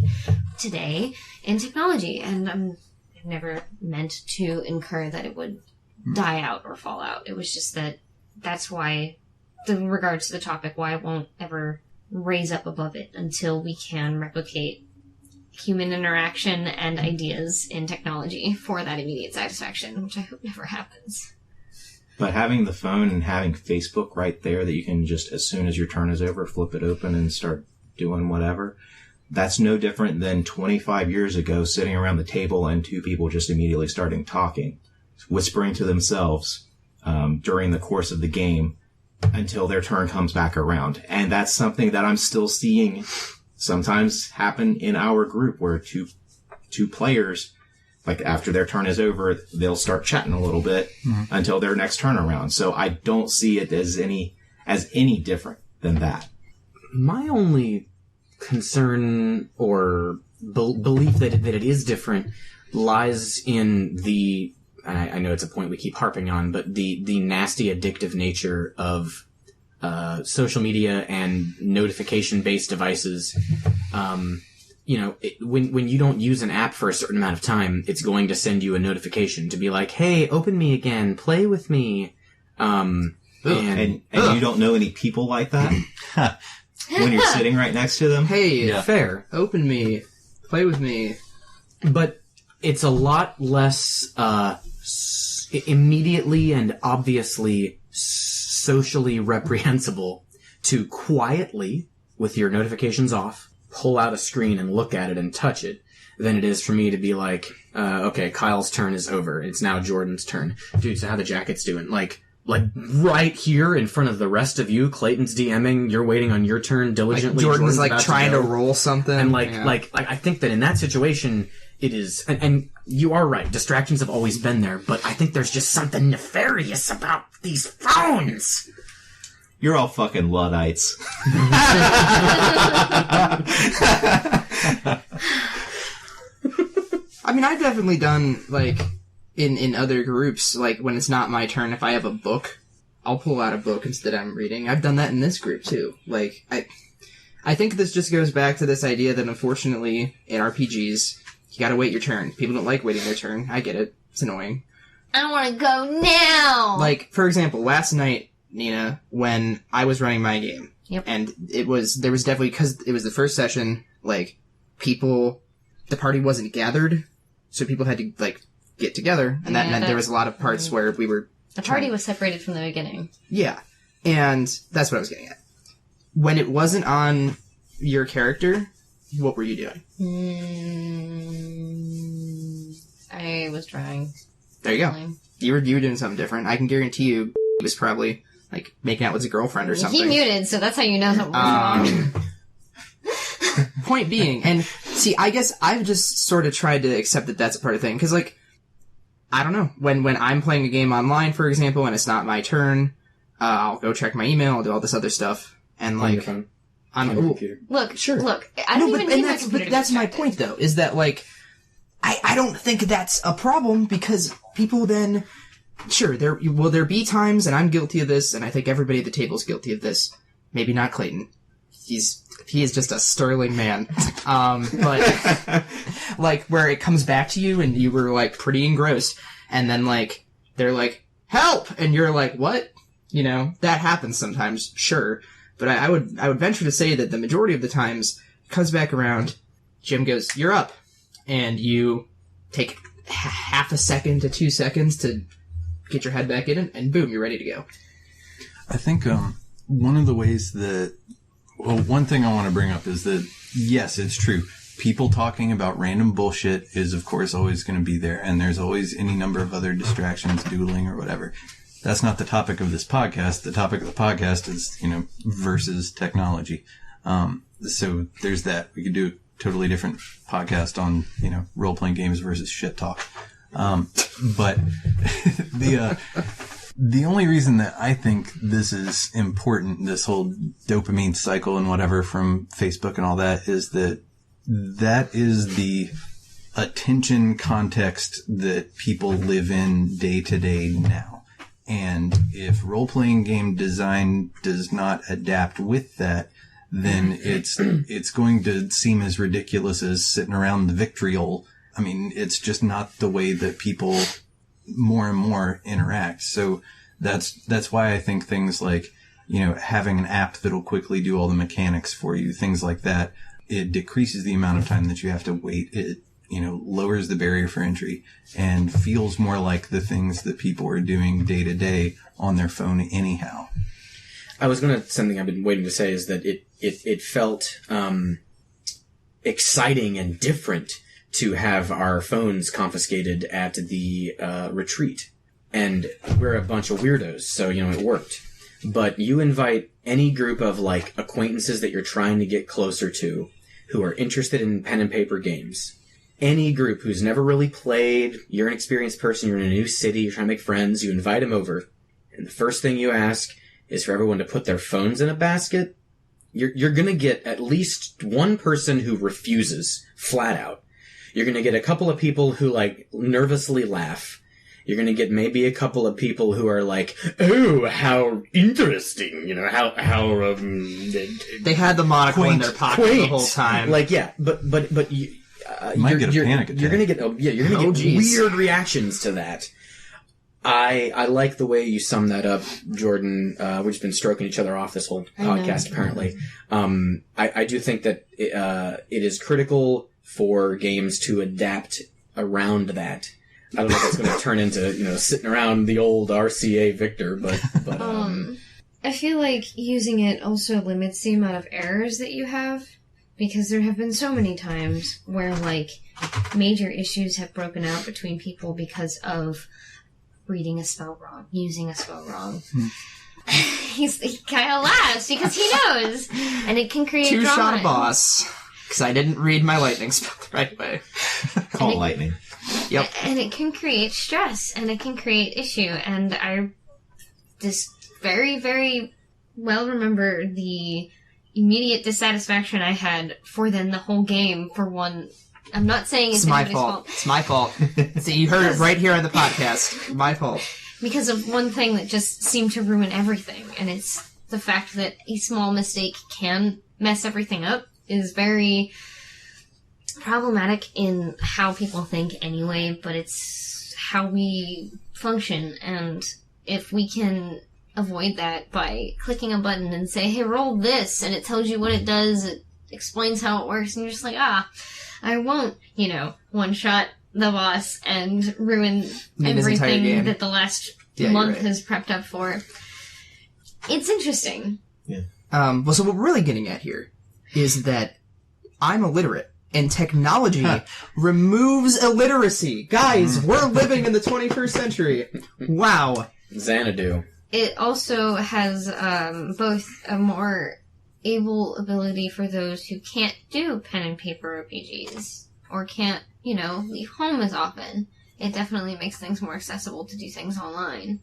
today in technology. And I've never meant to incur that it would die out or fall out. It was just that's why, in regards to the topic, why I won't ever raise up above it until we can replicate human interaction and ideas in technology for that immediate satisfaction, which I hope never happens. But having the phone and having Facebook right there that you can just, as soon as your turn is over, flip it open and start doing whatever, that's no different than 25 years ago sitting around the table and two people just immediately starting talking, whispering to themselves during the course of the game until their turn comes back around. And that's something that I'm still seeing sometimes happen in our group, where two players, like, after their turn is over, they'll start chatting a little bit until their next turn around. So I don't see it as any different than that. My only concern or belief that it is different lies in the, I know it's a point we keep harping on, but the nasty addictive nature of social media and notification-based devices. You know, when you don't use an app for a certain amount of time, it's going to send you a notification to be like, "Hey, open me again, play with me." And you don't know any people like that when you're sitting right next to them. Hey, fair, open me, play with me. But it's a lot less immediately and obviously socially reprehensible to quietly, with your notifications off, pull out a screen and look at it and touch it, than it is for me to be like, okay, Kyle's turn is over. It's now Jordan's turn. Dude, so how the jacket's doing? Like right here in front of the rest of you, Clayton's DMing, you're waiting on your turn diligently. Like Jordan's like trying to roll something. And like I think that in that situation, it is, and you are right, distractions have always been there, but I think there's just something nefarious about these phones. You're all fucking Luddites. I mean, I've definitely done, like, in other groups, like, when it's not my turn, if I have a book, I'll pull out a book instead I'm reading. I've done that in this group, too. Like, I think this just goes back to this idea that, unfortunately, in RPGs, you gotta wait your turn. People don't like waiting their turn. I get it. It's annoying. I want to go now! Like, for example, last night, Nina, when I was running my game, and there was definitely, because it was the first session, like, the party wasn't gathered, so people had to, like, get together, and that meant there was a lot of parts where we were... The party was separated from the beginning. Yeah, and that's what I was getting at. When it wasn't on your character, what were you doing? I was trying. There you go. You were doing something different. I can guarantee you he was probably, like, making out with his girlfriend or something. He muted, so that's how you know something was wrong. Point being, and see, I guess I've just sort of tried to accept that that's a part of the thing, because, like, I don't know, when I'm playing a game online, for example, and it's not my turn, I'll go check my email, I'll do all this other stuff, and, like, Look, Sure. look. I don't even need my computer. But that's my point, though, is that, like, I don't think that's a problem, because people then, sure, there be times, and I'm guilty of this, and I think everybody at the table is guilty of this. Maybe not Clayton. He is just a sterling man. But, like, where it comes back to you, and you were, like, pretty engrossed, and then, like, they're like, help! And you're like, what? You know, that happens sometimes, sure. But I would venture to say that the majority of the times it comes back around, Jim goes, you're up. And you take half a second to 2 seconds to get your head back in, and boom, you're ready to go. I think one of the ways that... Well, one thing I want to bring up is that, yes, it's true. People talking about random bullshit is, of course, always going to be there. And there's always any number of other distractions, doodling or whatever. That's not the topic of this podcast. The topic of the podcast is, versus technology. So there's that. We could do a totally different podcast on, role-playing games versus shit talk. But the only reason that I think this is important, this whole dopamine cycle and whatever from Facebook and all that, is that is the attention context that people live in day to day now. And if role-playing game design does not adapt with that, then it's going to seem as ridiculous as sitting around the vitriol. I mean, it's just not the way that people more and more interact. So that's why I think things like, having an app that'll quickly do all the mechanics for you, things like that, it decreases the amount of time that you have to wait. It, lowers the barrier for entry and feels more like the things that people are doing day to day on their phone anyhow. Something I've been waiting to say is that it felt exciting and different to have our phones confiscated at the retreat. And we're a bunch of weirdos, so, it worked. But you invite any group of, like, acquaintances that you're trying to get closer to who are interested in pen and paper games. Any group who's never really played, you're an experienced person, you're in a new city, you're trying to make friends, you invite them over, and the first thing you ask is for everyone to put their phones in a basket. You're gonna get at least one person who refuses, flat out. You're gonna get a couple of people who, like, nervously laugh. You're gonna get maybe a couple of people who are like, oh, how interesting, how they had the monocle in their pocket the whole time. Like, yeah, but you... you might get a panic attack. You're gonna get weird reactions to that. I like the way you sum that up, Jordan. We've just been stroking each other off this whole podcast, apparently. I do think that it is critical for games to adapt around that. I don't know if it's going to turn into, sitting around the old RCA Victor, but I feel like using it also limits the amount of errors that you have. Because there have been so many times where, like, major issues have broken out between people because of reading a spell wrong, using a spell wrong. He kind of laughs because he knows, and it can create drama. Two-shot a boss, because I didn't read my lightning spell the right way. Call lightning. Yep. And it can create stress, and it can create issue, and I just very, very well remember the immediate dissatisfaction I had for then the whole game for one. I'm not saying it's my fault. It's my fault. See, you heard it right here on the podcast. My fault. Because of one thing that just seemed to ruin everything, and it's the fact that a small mistake can mess everything up is very problematic in how people think anyway, but it's how we function, and if we can avoid that by clicking a button and say, hey, roll this, and it tells you what it does, it explains how it works, and you're just like, I won't, one-shot the boss and ruin everything that the last month has prepped up for. It's interesting. Yeah. Well, so what we're really getting at here is that I'm illiterate, and technology removes illiteracy. Guys, we're living in the 21st century. Wow. Xanadu. It also has both a more able ability for those who can't do pen and paper RPGs or can't, leave home as often. It definitely makes things more accessible to do things online.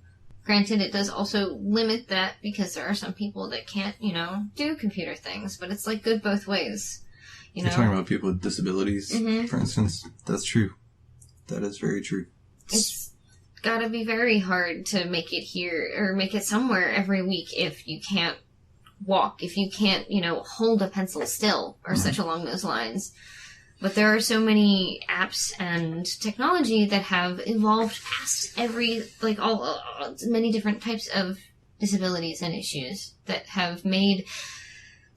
Granted, it does also limit that because there are some people that can't, do computer things, but it's like good both ways. You're talking about people with disabilities, for instance. That's true. That is very true. It's gotta be very hard to make it here, or make it somewhere every week if you can't walk, if you can't, hold a pencil still, or such along those lines. But there are so many apps and technology that have evolved past many different types of disabilities and issues that have made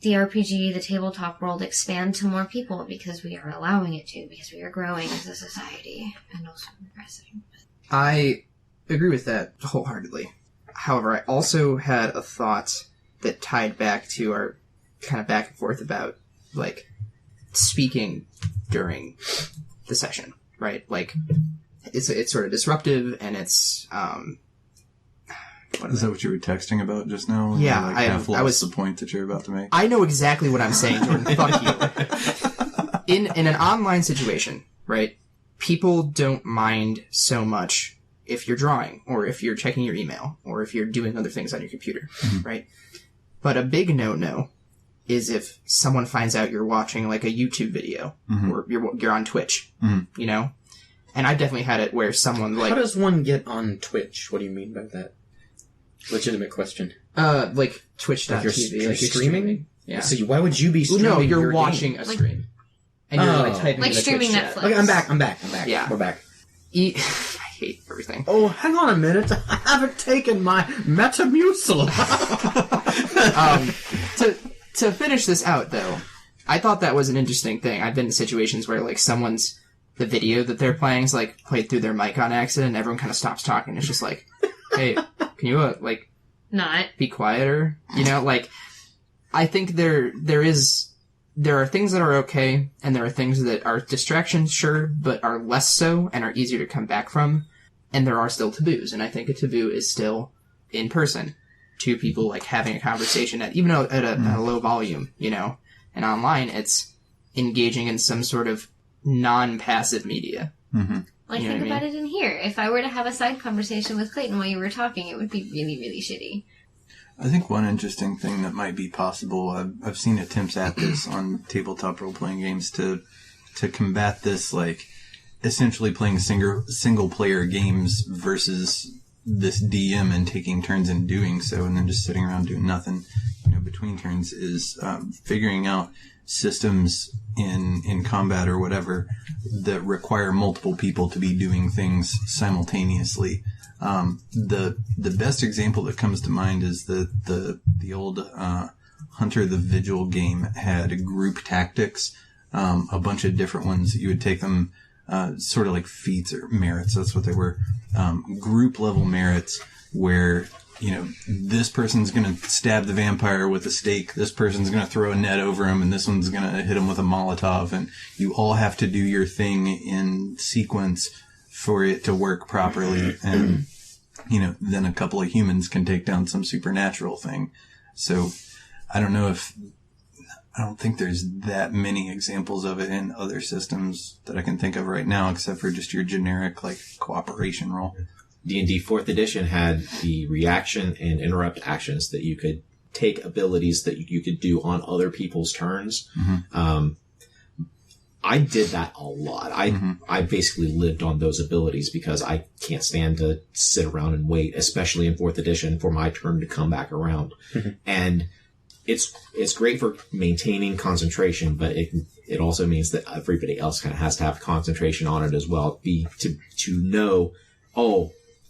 the RPG, the tabletop world, expand to more people because we are allowing it to, because we are growing as a society and also progressing. I agree with that wholeheartedly. However, I also had a thought that tied back to our kind of back and forth about, speaking during the session, right? It's sort of disruptive, and it's, Is that what you were texting about just now? Yeah, I was the point that you're about to make. I know exactly what I'm saying, Jordan. Fuck you. In an online situation, right? People don't mind so much if you're drawing, or if you're checking your email, or if you're doing other things on your computer, right? But a big no-no is if someone finds out you're watching a YouTube video, or you're on Twitch, And I've definitely had it where someone How does one get on Twitch? What do you mean by that? Legitimate question. Twitch.tv. You're streaming? Yeah. So why would you be streaming? No, you're your watching game? a stream. And you're typing in the streaming Twitch chat. Netflix. Okay, I'm back. Yeah. We're back. I hate everything. Oh, hang on a minute. I haven't taken my Metamucil. To finish this out, though, I thought that was an interesting thing. I've been in situations where, the video that they're playing is, played through their mic on accident, and everyone kind of stops talking. It's just hey, can you, not be quieter? I think there are things that are okay, and there are things that are distractions, sure, but are less so and are easier to come back from. And there are still taboos, and I think a taboo is still in person. Two people having a conversation even though at a low volume, and online it's engaging in some sort of non-passive media. Think about it in here. If I were to have a side conversation with Clayton while you were talking, it would be really, really shitty. I think one interesting thing that might be possible, I've seen attempts at this on tabletop role-playing games to combat this, essentially playing single player games versus this DM and taking turns in doing so, and then just sitting around doing nothing, between turns, is figuring out systems in combat or whatever that require multiple people to be doing things simultaneously. The best example that comes to mind is the old Hunter the Vigil game had group tactics, a bunch of different ones. You would take them sort of like feats or merits. That's what they were. Group level merits where, this person's going to stab the vampire with a stake. This person's going to throw a net over him, and this one's going to hit him with a Molotov. And you all have to do your thing in sequence for it to work properly. And, then a couple of humans can take down some supernatural thing. So I don't think there's that many examples of it in other systems that I can think of right now, except for just your generic, cooperation role. D&D 4th edition had the reaction and interrupt actions that you could take abilities that you could do on other people's turns. I did that a lot. I basically lived on those abilities because I can't stand to sit around and wait, especially in 4th edition, for my turn to come back around. And it's great for maintaining concentration, but it also means that everybody else kind of has to have concentration on it as well. To know,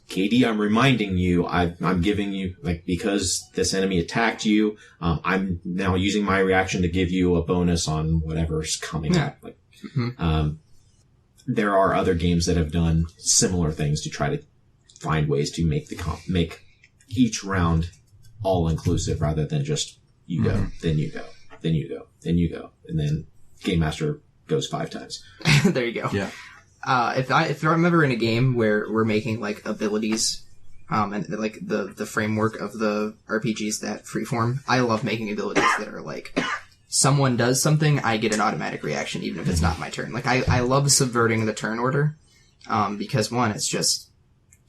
KD, I'm reminding you, I'm giving you, because this enemy attacked you, I'm now using my reaction to give you a bonus on whatever's coming up. There are other games that have done similar things to try to find ways to make each round all inclusive rather than just you go, then you go, then you go, then you go, and then Game Master goes 5 times. There you go. Yeah. If I'm ever in a game where we're making abilities, and the framework of the RPGs that freeform, I love making abilities that are someone does something, I get an automatic reaction even if it's not my turn. I love subverting the turn order, because one, it's just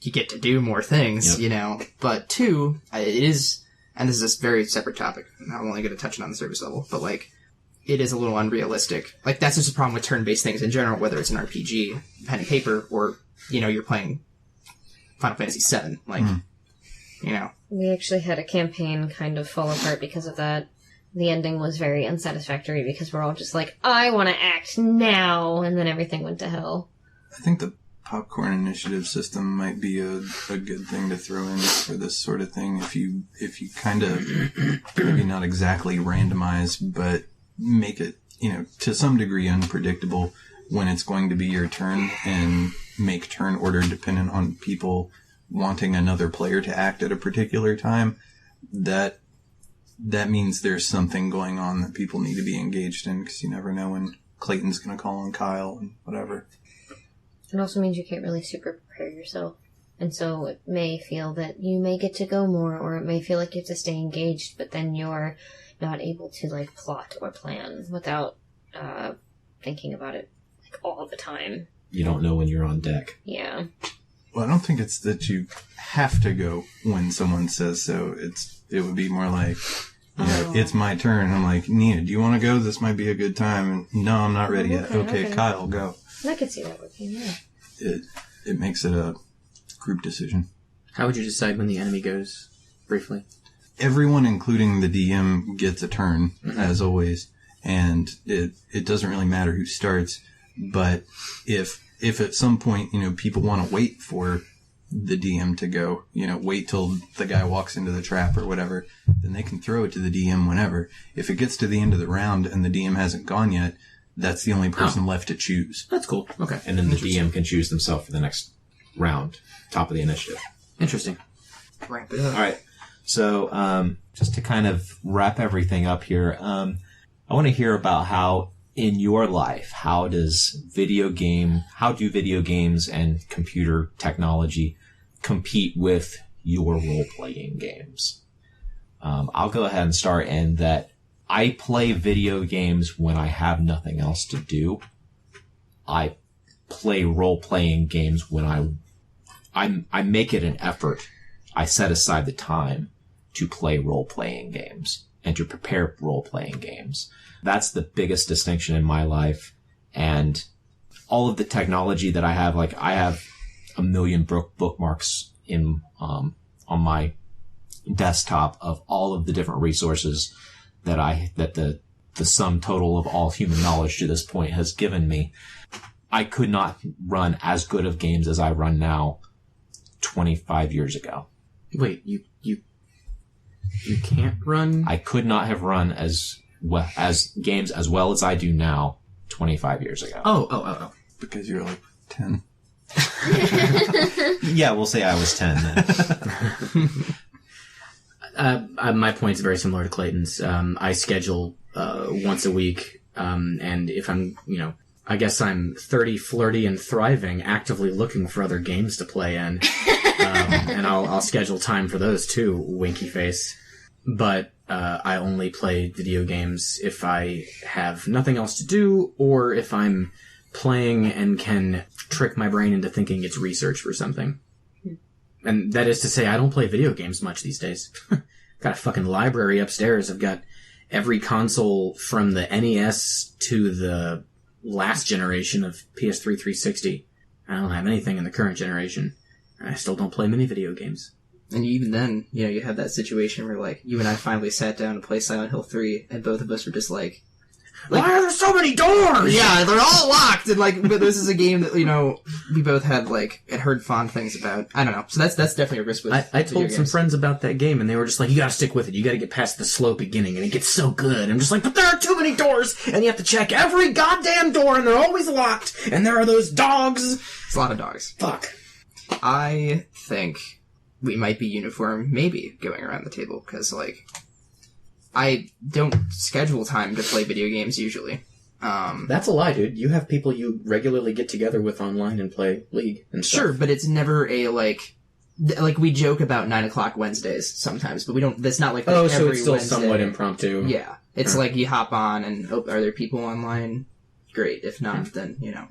you get to do more things, you know. But two, it is, and this is a very separate topic, and I'm only going to touch it on the surface level, but like, it is a little unrealistic. Like, that's just a problem with turn-based things in general, whether it's an RPG, pen and paper, or, you know, you're playing Final Fantasy VII. Like, you know. We actually had a campaign kind of fall apart because of that. The ending was very unsatisfactory because we're all just like, I want to act now, and then everything went to hell. I think the popcorn initiative system might be a good thing to throw in for this sort of thing. If you kind of, maybe not exactly randomize, but make it, you know, to some degree unpredictable when it's going to be your turn, and make turn order dependent on people wanting another player to act at a particular time, that means there's something going on that people need to be engaged in, because you never know when Clayton's going to call on Kyle and whatever. It also means you can't really super prepare yourself. And so it may feel that you may get to go more, or it may feel like you have to stay engaged, but then you're not able to, like, plot or plan without thinking about it, like, all the time. You don't know when you're on deck. Yeah. Well, I don't think it's that you have to go when someone says so. It would be more like, you know, it's my turn. I'm like, Nina, do you want to go? This might be a good time. And no, I'm not ready yet. Okay, Kyle, go. I could see that working, yeah. It makes it a group decision. How would you decide when the enemy goes, briefly? Everyone, including the DM, gets a turn, as always. And it doesn't really matter who starts. But if at some point, you know, people want to wait for the DM to go, you know, wait till the guy walks into the trap or whatever, then they can throw it to the DM whenever. If it gets to the end of the round and the DM hasn't gone yet, that's the only person left to choose. That's cool. Okay. And then the DM can choose themselves for the next round, top of the initiative. Interesting. Wrap it up. All right. So, just to kind of wrap everything up here, I want to hear about how, in your life, how do video games and computer technology compete with your role-playing games? I'll go ahead and start in that I play video games when I have nothing else to do. I play role-playing games when I make it an effort. I set aside the time to play role-playing games and to prepare role-playing games. That's the biggest distinction in my life. And all of the technology that I have, like I have a million bookmarks in on my desktop of all of the different resources that the sum total of all human knowledge to this point has given me. I could not run as good of games as I run now 25 years ago. Wait, you can't run? I could not have run as games as well as I do now 25 years ago. Oh. Because you're like 10. Yeah, we'll say I was 10 then. My point's very similar to Clayton's. I schedule once a week, and if I'm, you know, I guess I'm 30, flirty, and thriving, actively looking for other games to play in, and I'll schedule time for those too, winky face. But I only play video games if I have nothing else to do, or if I'm playing and can trick my brain into thinking it's research for something. And that is to say, I don't play video games much these days. Got a fucking library upstairs. I've got every console from the NES to the last generation of PS3 360. I don't have anything in the current generation. And I still don't play many video games. And even then, you know, you have that situation where, like, you and I finally sat down to play Silent Hill 3, and both of us were just like, why are there so many doors? Yeah, they're all locked, and, like, but this is a game that, you know, we both had, like, had heard fond things about. I don't know. So that's definitely a risk with I told some friends about that game, and they were just like, you gotta stick with it. You gotta get past the slow beginning, and it gets so good. I'm just like, but there are too many doors, and you have to check every goddamn door, and they're always locked, and there are those dogs. It's a lot of dogs. Fuck. I think we might be uniform, maybe, going around the table, because, like, I don't schedule time to play video games usually. That's a lie, dude. You have people you regularly get together with online and play League and stuff. Sure, but it's never a, like we joke about 9 o'clock Wednesdays sometimes, but we don't, that's not like so every it's still Wednesday. Somewhat impromptu. Yeah. It's like you hop on and, are there people online? Great. If not, then, you know.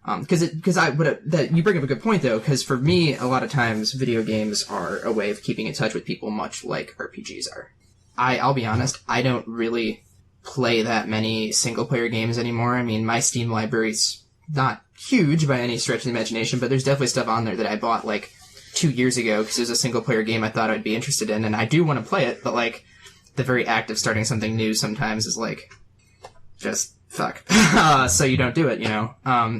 That you bring up a good point though, because for me, a lot of times video games are a way of keeping in touch with people, much like RPGs are. I'll be honest, I don't really play that many single player games anymore. I mean, my Steam library's not huge by any stretch of the imagination, but there's definitely stuff on there that I bought like 2 years ago because it was a single player game I thought I'd be interested in, and I do want to play it, but like the very act of starting something new sometimes is like just fuck. So you don't do it, you know?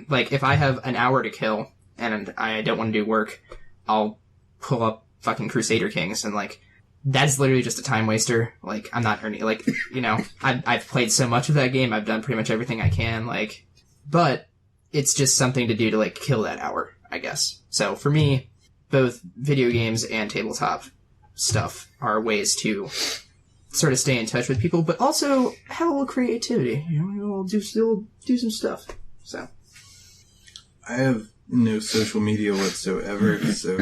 Like, if I have an hour to kill and I don't want to do work, I'll pull up fucking Crusader Kings and, like, that's literally just a time waster. Like, I'm not earning, like, you know, I've played so much of that game, I've done pretty much everything I can, like, but it's just something to do to, like, kill that hour, I guess. So, for me, both video games and tabletop stuff are ways to sort of stay in touch with people, but also have a little creativity. You know, we'll do some stuff. So, I have no social media whatsoever, so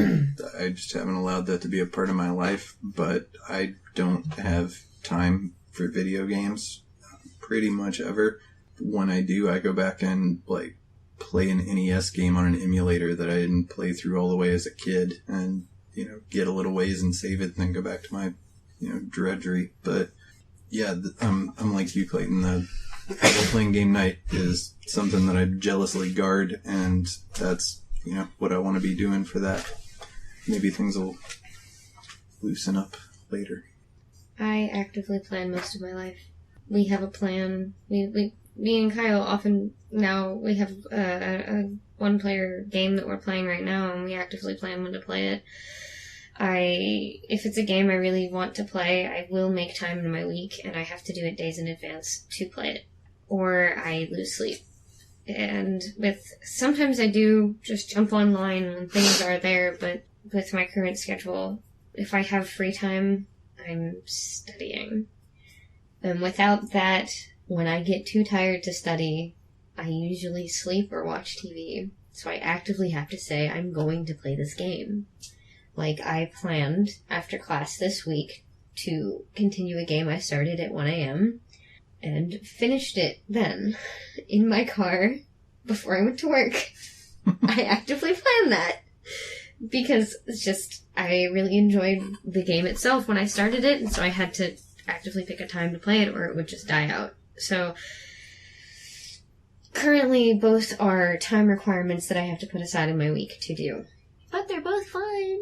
I just haven't allowed that to be a part of my life. But I don't have time for video games pretty much ever. When I do, I go back and like play an NES game on an emulator that I didn't play through all the way as a kid, and you know, get a little ways and save it, and then go back to my drudgery. But yeah, I'm like you, Clayton. The playing game night is something that I jealously guard, and that's what I want to be doing for that. Maybe things will loosen up later. I actively plan most of my life. We have a plan. Me and Kyle often now we have a one-player game that we're playing right now, and we actively plan when to play it. If it's a game I really want to play, I will make time in my week, and I have to do it days in advance to play it, or I lose sleep. And sometimes I do just jump online when things are there, but with my current schedule, if I have free time, I'm studying. And without that, when I get too tired to study, I usually sleep or watch TV. So I actively have to say, I'm going to play this game. Like, I planned after class this week to continue a game I started at 1 a.m. and finished it then in my car before I went to work. I actively planned that because it's just, I really enjoyed the game itself when I started it, and so I had to actively pick a time to play it or it would just die out. So currently both are time requirements that I have to put aside in my week to do. But they're both fun.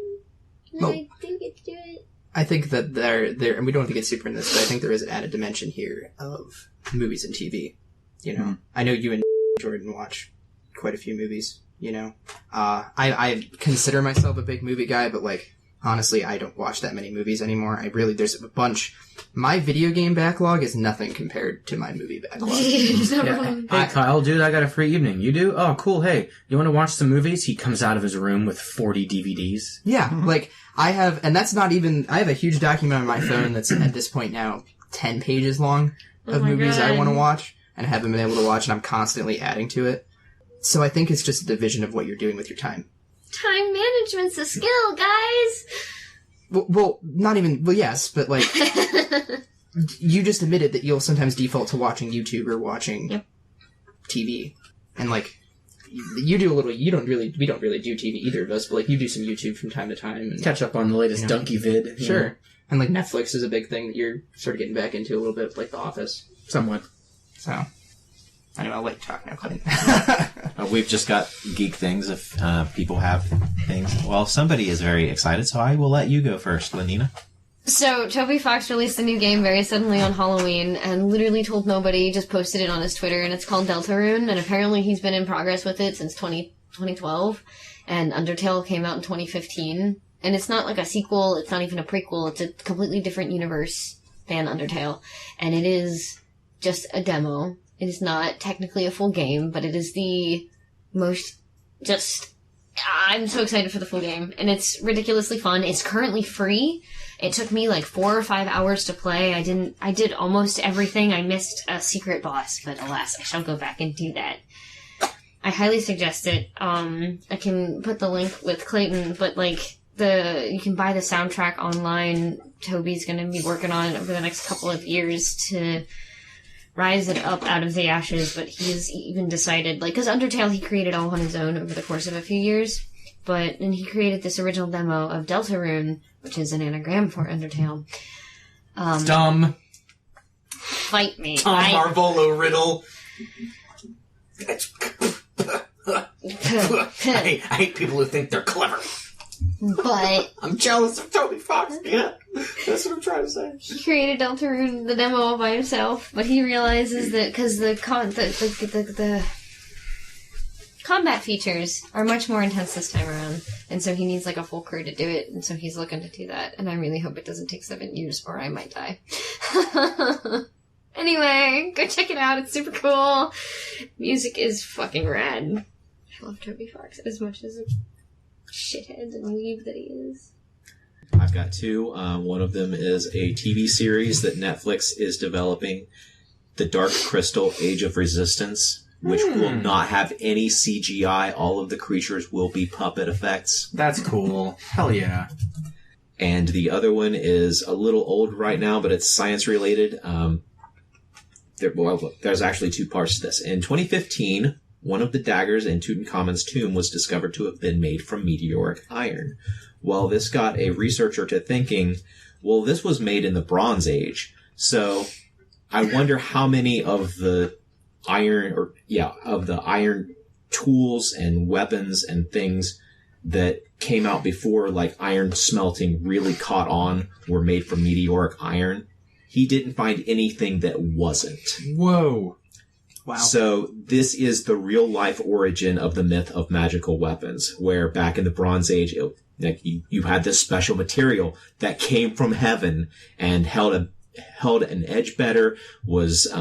And I do get to do it. I think that there, and we don't have to get super in this, but I think there is an added dimension here of movies and TV. You know, I know you and Jordan watch quite a few movies. You know, I consider myself a big movie guy, but like honestly, I don't watch that many movies anymore. There's a bunch. My video game backlog is nothing compared to my movie backlog. Hey, Kyle, dude, I got a free evening. You do? Oh, cool. Hey, you want to watch some movies? He comes out of his room with 40 DVDs. Yeah, like, I have a huge document on my phone that's at this point now 10 pages long of movies I want to watch and haven't been able to watch, and I'm constantly adding to it. So I think it's just a division of what you're doing with your time. Time management's a skill, guys! Well, not even, well, yes, but like, you just admitted that you'll sometimes default to watching YouTube or watching TV. And like, you do a little, we don't really do TV, either of us, but like, you do some YouTube from time to time. And, catch up on the latest donkey vid. Sure. Know. And like, Netflix is a big thing that you're sort of getting back into a little bit, like The Office. Somewhat. So, anyway, I'll let you talk now, Clayton. We've just got geek things if people have things. Well, somebody is very excited, so I will let you go first, Lanina. So, Toby Fox released a new game very suddenly on Halloween and literally told nobody, just posted it on his Twitter, and it's called Deltarune, and apparently he's been in progress with it since 2012, and Undertale came out in 2015, and it's not like a sequel, it's not even a prequel, it's a completely different universe than Undertale, and it is just a demo. It is not technically a full game, but it is the most I'm so excited for the full game, and it's ridiculously fun. It's currently free. It took me like 4 or 5 hours to play. I did almost everything. I missed a secret boss, but alas, I shall go back and do that. I highly suggest it. I can put the link with Clayton, but like you can buy the soundtrack online. Toby's gonna be working on it over the next couple of years to rise it up out of the ashes, but he's even decided, like, because Undertale he created all on his own over the course of a few years, and he created this original demo of Deltarune, which is an anagram for Undertale. It's dumb. Fight me. Tom Marvolo riddle. I hate people who think they're clever. But I'm jealous of Toby Fox. Yeah, that's what I'm trying to say. he created Deltarune, the demo all by himself, but he realizes that because the combat features are much more intense this time around, and so he needs like a full crew to do it, and so he's looking to do that, and I really hope it doesn't take 7 years or I might die. Anyway, go check it out, it's super cool. Music is fucking rad. I love Toby Fox as much as a shithead and weeb that he is. I've got two. One of them is a TV series that Netflix is developing, The Dark Crystal Age of Resistance, which will not have any CGI. All of the creatures will be puppet effects. That's cool. Hell yeah. And the other one is a little old right now, but it's science related. There's actually two parts to this. In 2015, one of the daggers in Tutankhamun's tomb was discovered to have been made from meteoric iron. Well, this got a researcher to thinking, well, this was made in the Bronze Age. So I wonder how many of the iron tools and weapons and things that came out before, like iron smelting really caught on, were made from meteoric iron. He didn't find anything that wasn't. Whoa. Wow. So this is the real life origin of the myth of magical weapons, where back in the Bronze Age, you had this special material that came from heaven and held an edge better, was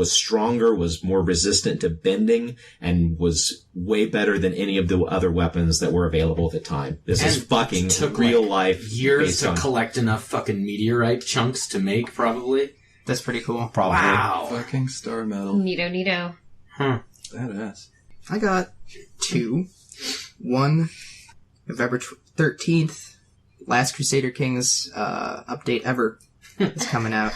stronger, was more resistant to bending, and was way better than any of the other weapons that were available at the time. This is fucking real life. Years to collect enough fucking meteorite chunks to make, probably. That's pretty cool. Probably. Wow. Fucking star metal. Neato. Huh. Badass. I got two. One, November 13th, Last Crusader Kings update ever is coming out.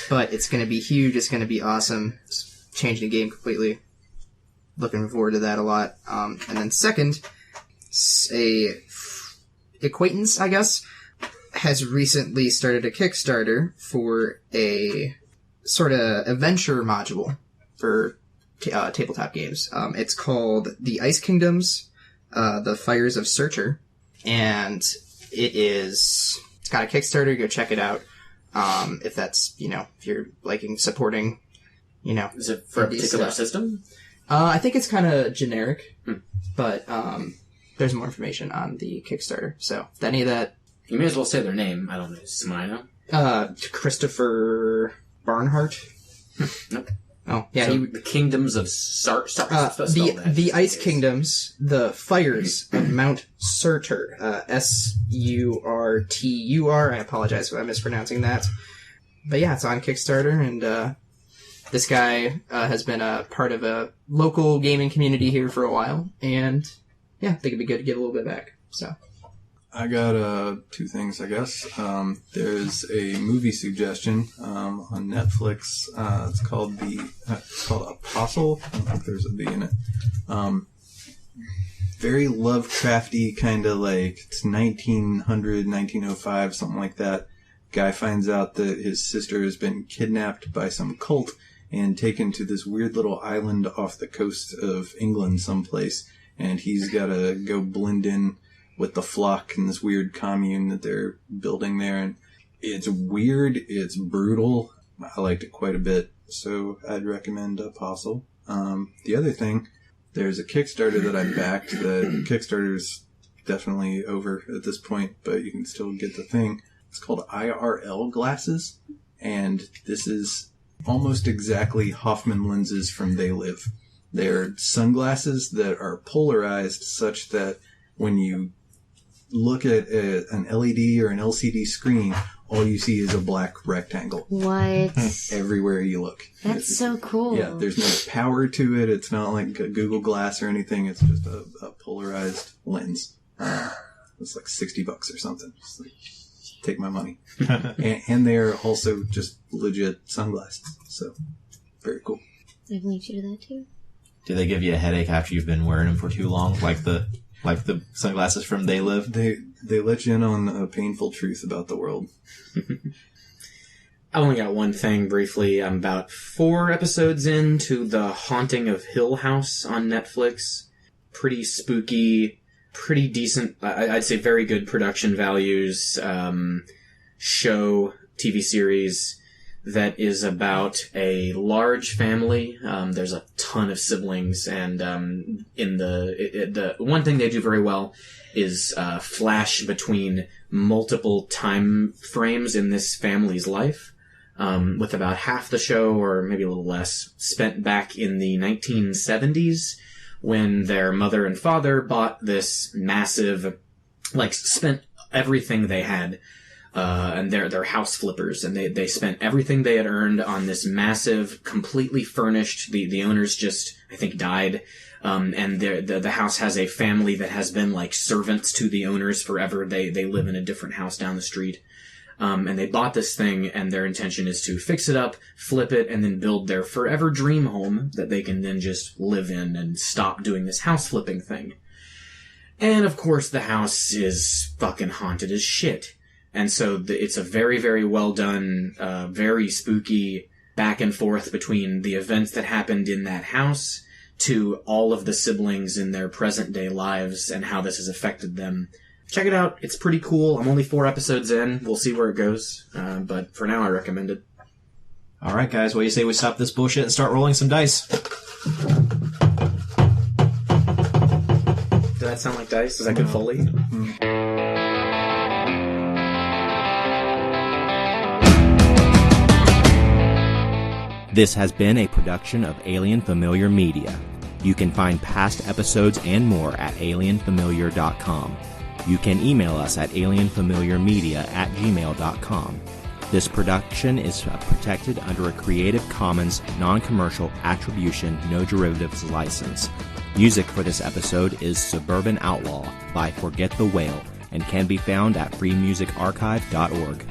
But it's going to be huge. It's going to be awesome. It's changing the game completely. Looking forward to that a lot. And then second, a acquaintance, I guess, has recently started a Kickstarter for a sort of adventure module for tabletop games. It's called The Ice Kingdoms, The Fires of Searcher. And it's got a Kickstarter. Go check it out. If that's, if you're liking supporting, Is it for a particular system? I think it's kind of generic, but there's more information on the Kickstarter. So if any of that... You may as well say their name. I don't know. Someone I know? Christopher Barnhart. Nope. Oh, yeah. So the Kingdoms of the Ice Kingdoms, the Fires of Mount Surtur. Surtur. I apologize if I'm mispronouncing that. But yeah, it's on Kickstarter, and this guy has been a part of a local gaming community here for a while, and yeah, I think it'd be good to give a little bit back. So I got two things, I guess. There's a movie suggestion on Netflix. It's called Apostle. I don't think there's a B in it. Very Lovecrafty, kind of like it's 1900, 1905, something like that. Guy finds out that his sister has been kidnapped by some cult and taken to this weird little island off the coast of England someplace, and he's got to go blend in with the flock in this weird commune that they're building there. And it's weird, it's brutal. I liked it quite a bit, so I'd recommend Apostle. The other thing, there's a Kickstarter that I backed. The Kickstarter's definitely over at this point, but you can still get the thing. It's called IRL Glasses, and this is almost exactly Hoffman lenses from They Live. They're sunglasses that are polarized such that when you look at an LED or an LCD screen, all you see is a black rectangle. What? Everywhere you look. That's so cool. Yeah, there's no power to it. It's not like a Google Glass or anything. It's just a polarized lens. It's like $60 or something. It's like, take my money. and they're also just legit sunglasses. So, very cool. I believe you do that too. Do they give you a headache after you've been wearing them for too long, like the sunglasses from They Live? They let you in on a painful truth about the world. I only got one thing briefly. I'm about 4 episodes into The Haunting of Hill House on Netflix. Pretty spooky, pretty decent, I'd say very good production values, show, TV series that is about a large family. There's a ton of siblings, and in the one thing they do very well is flash between multiple time frames in this family's life. With about half the show, or maybe a little less, spent back in the 1970s when their mother and father bought this massive, spent everything they had, and they're house flippers, and they spent everything they had earned on this massive, completely furnished, the owners just, I think, died, and the house has a family that has been like servants to the owners forever. They live in a different house down the street. And they bought this thing, and their intention is to fix it up, flip it, and then build their forever dream home that they can then just live in and stop doing this house flipping thing. And of course the house is fucking haunted as shit. And so it's a very, very well done, very spooky back and forth between the events that happened in that house to all of the siblings in their present day lives and how this has affected them. Check it out. It's pretty cool. I'm only 4 episodes in. We'll see where it goes. But for now, I recommend it. All right, guys. What do you say we stop this bullshit and start rolling some dice? Did that sound like dice? Is that good Foley? This has been a production of Alien Familiar Media. You can find past episodes and more at alienfamiliar.com. You can email us at alienfamiliarmedia@gmail.com. This production is protected under a Creative Commons non-commercial attribution, no derivatives license. Music for this episode is Suburban Outlaw by Forget the Whale and can be found at freemusicarchive.org.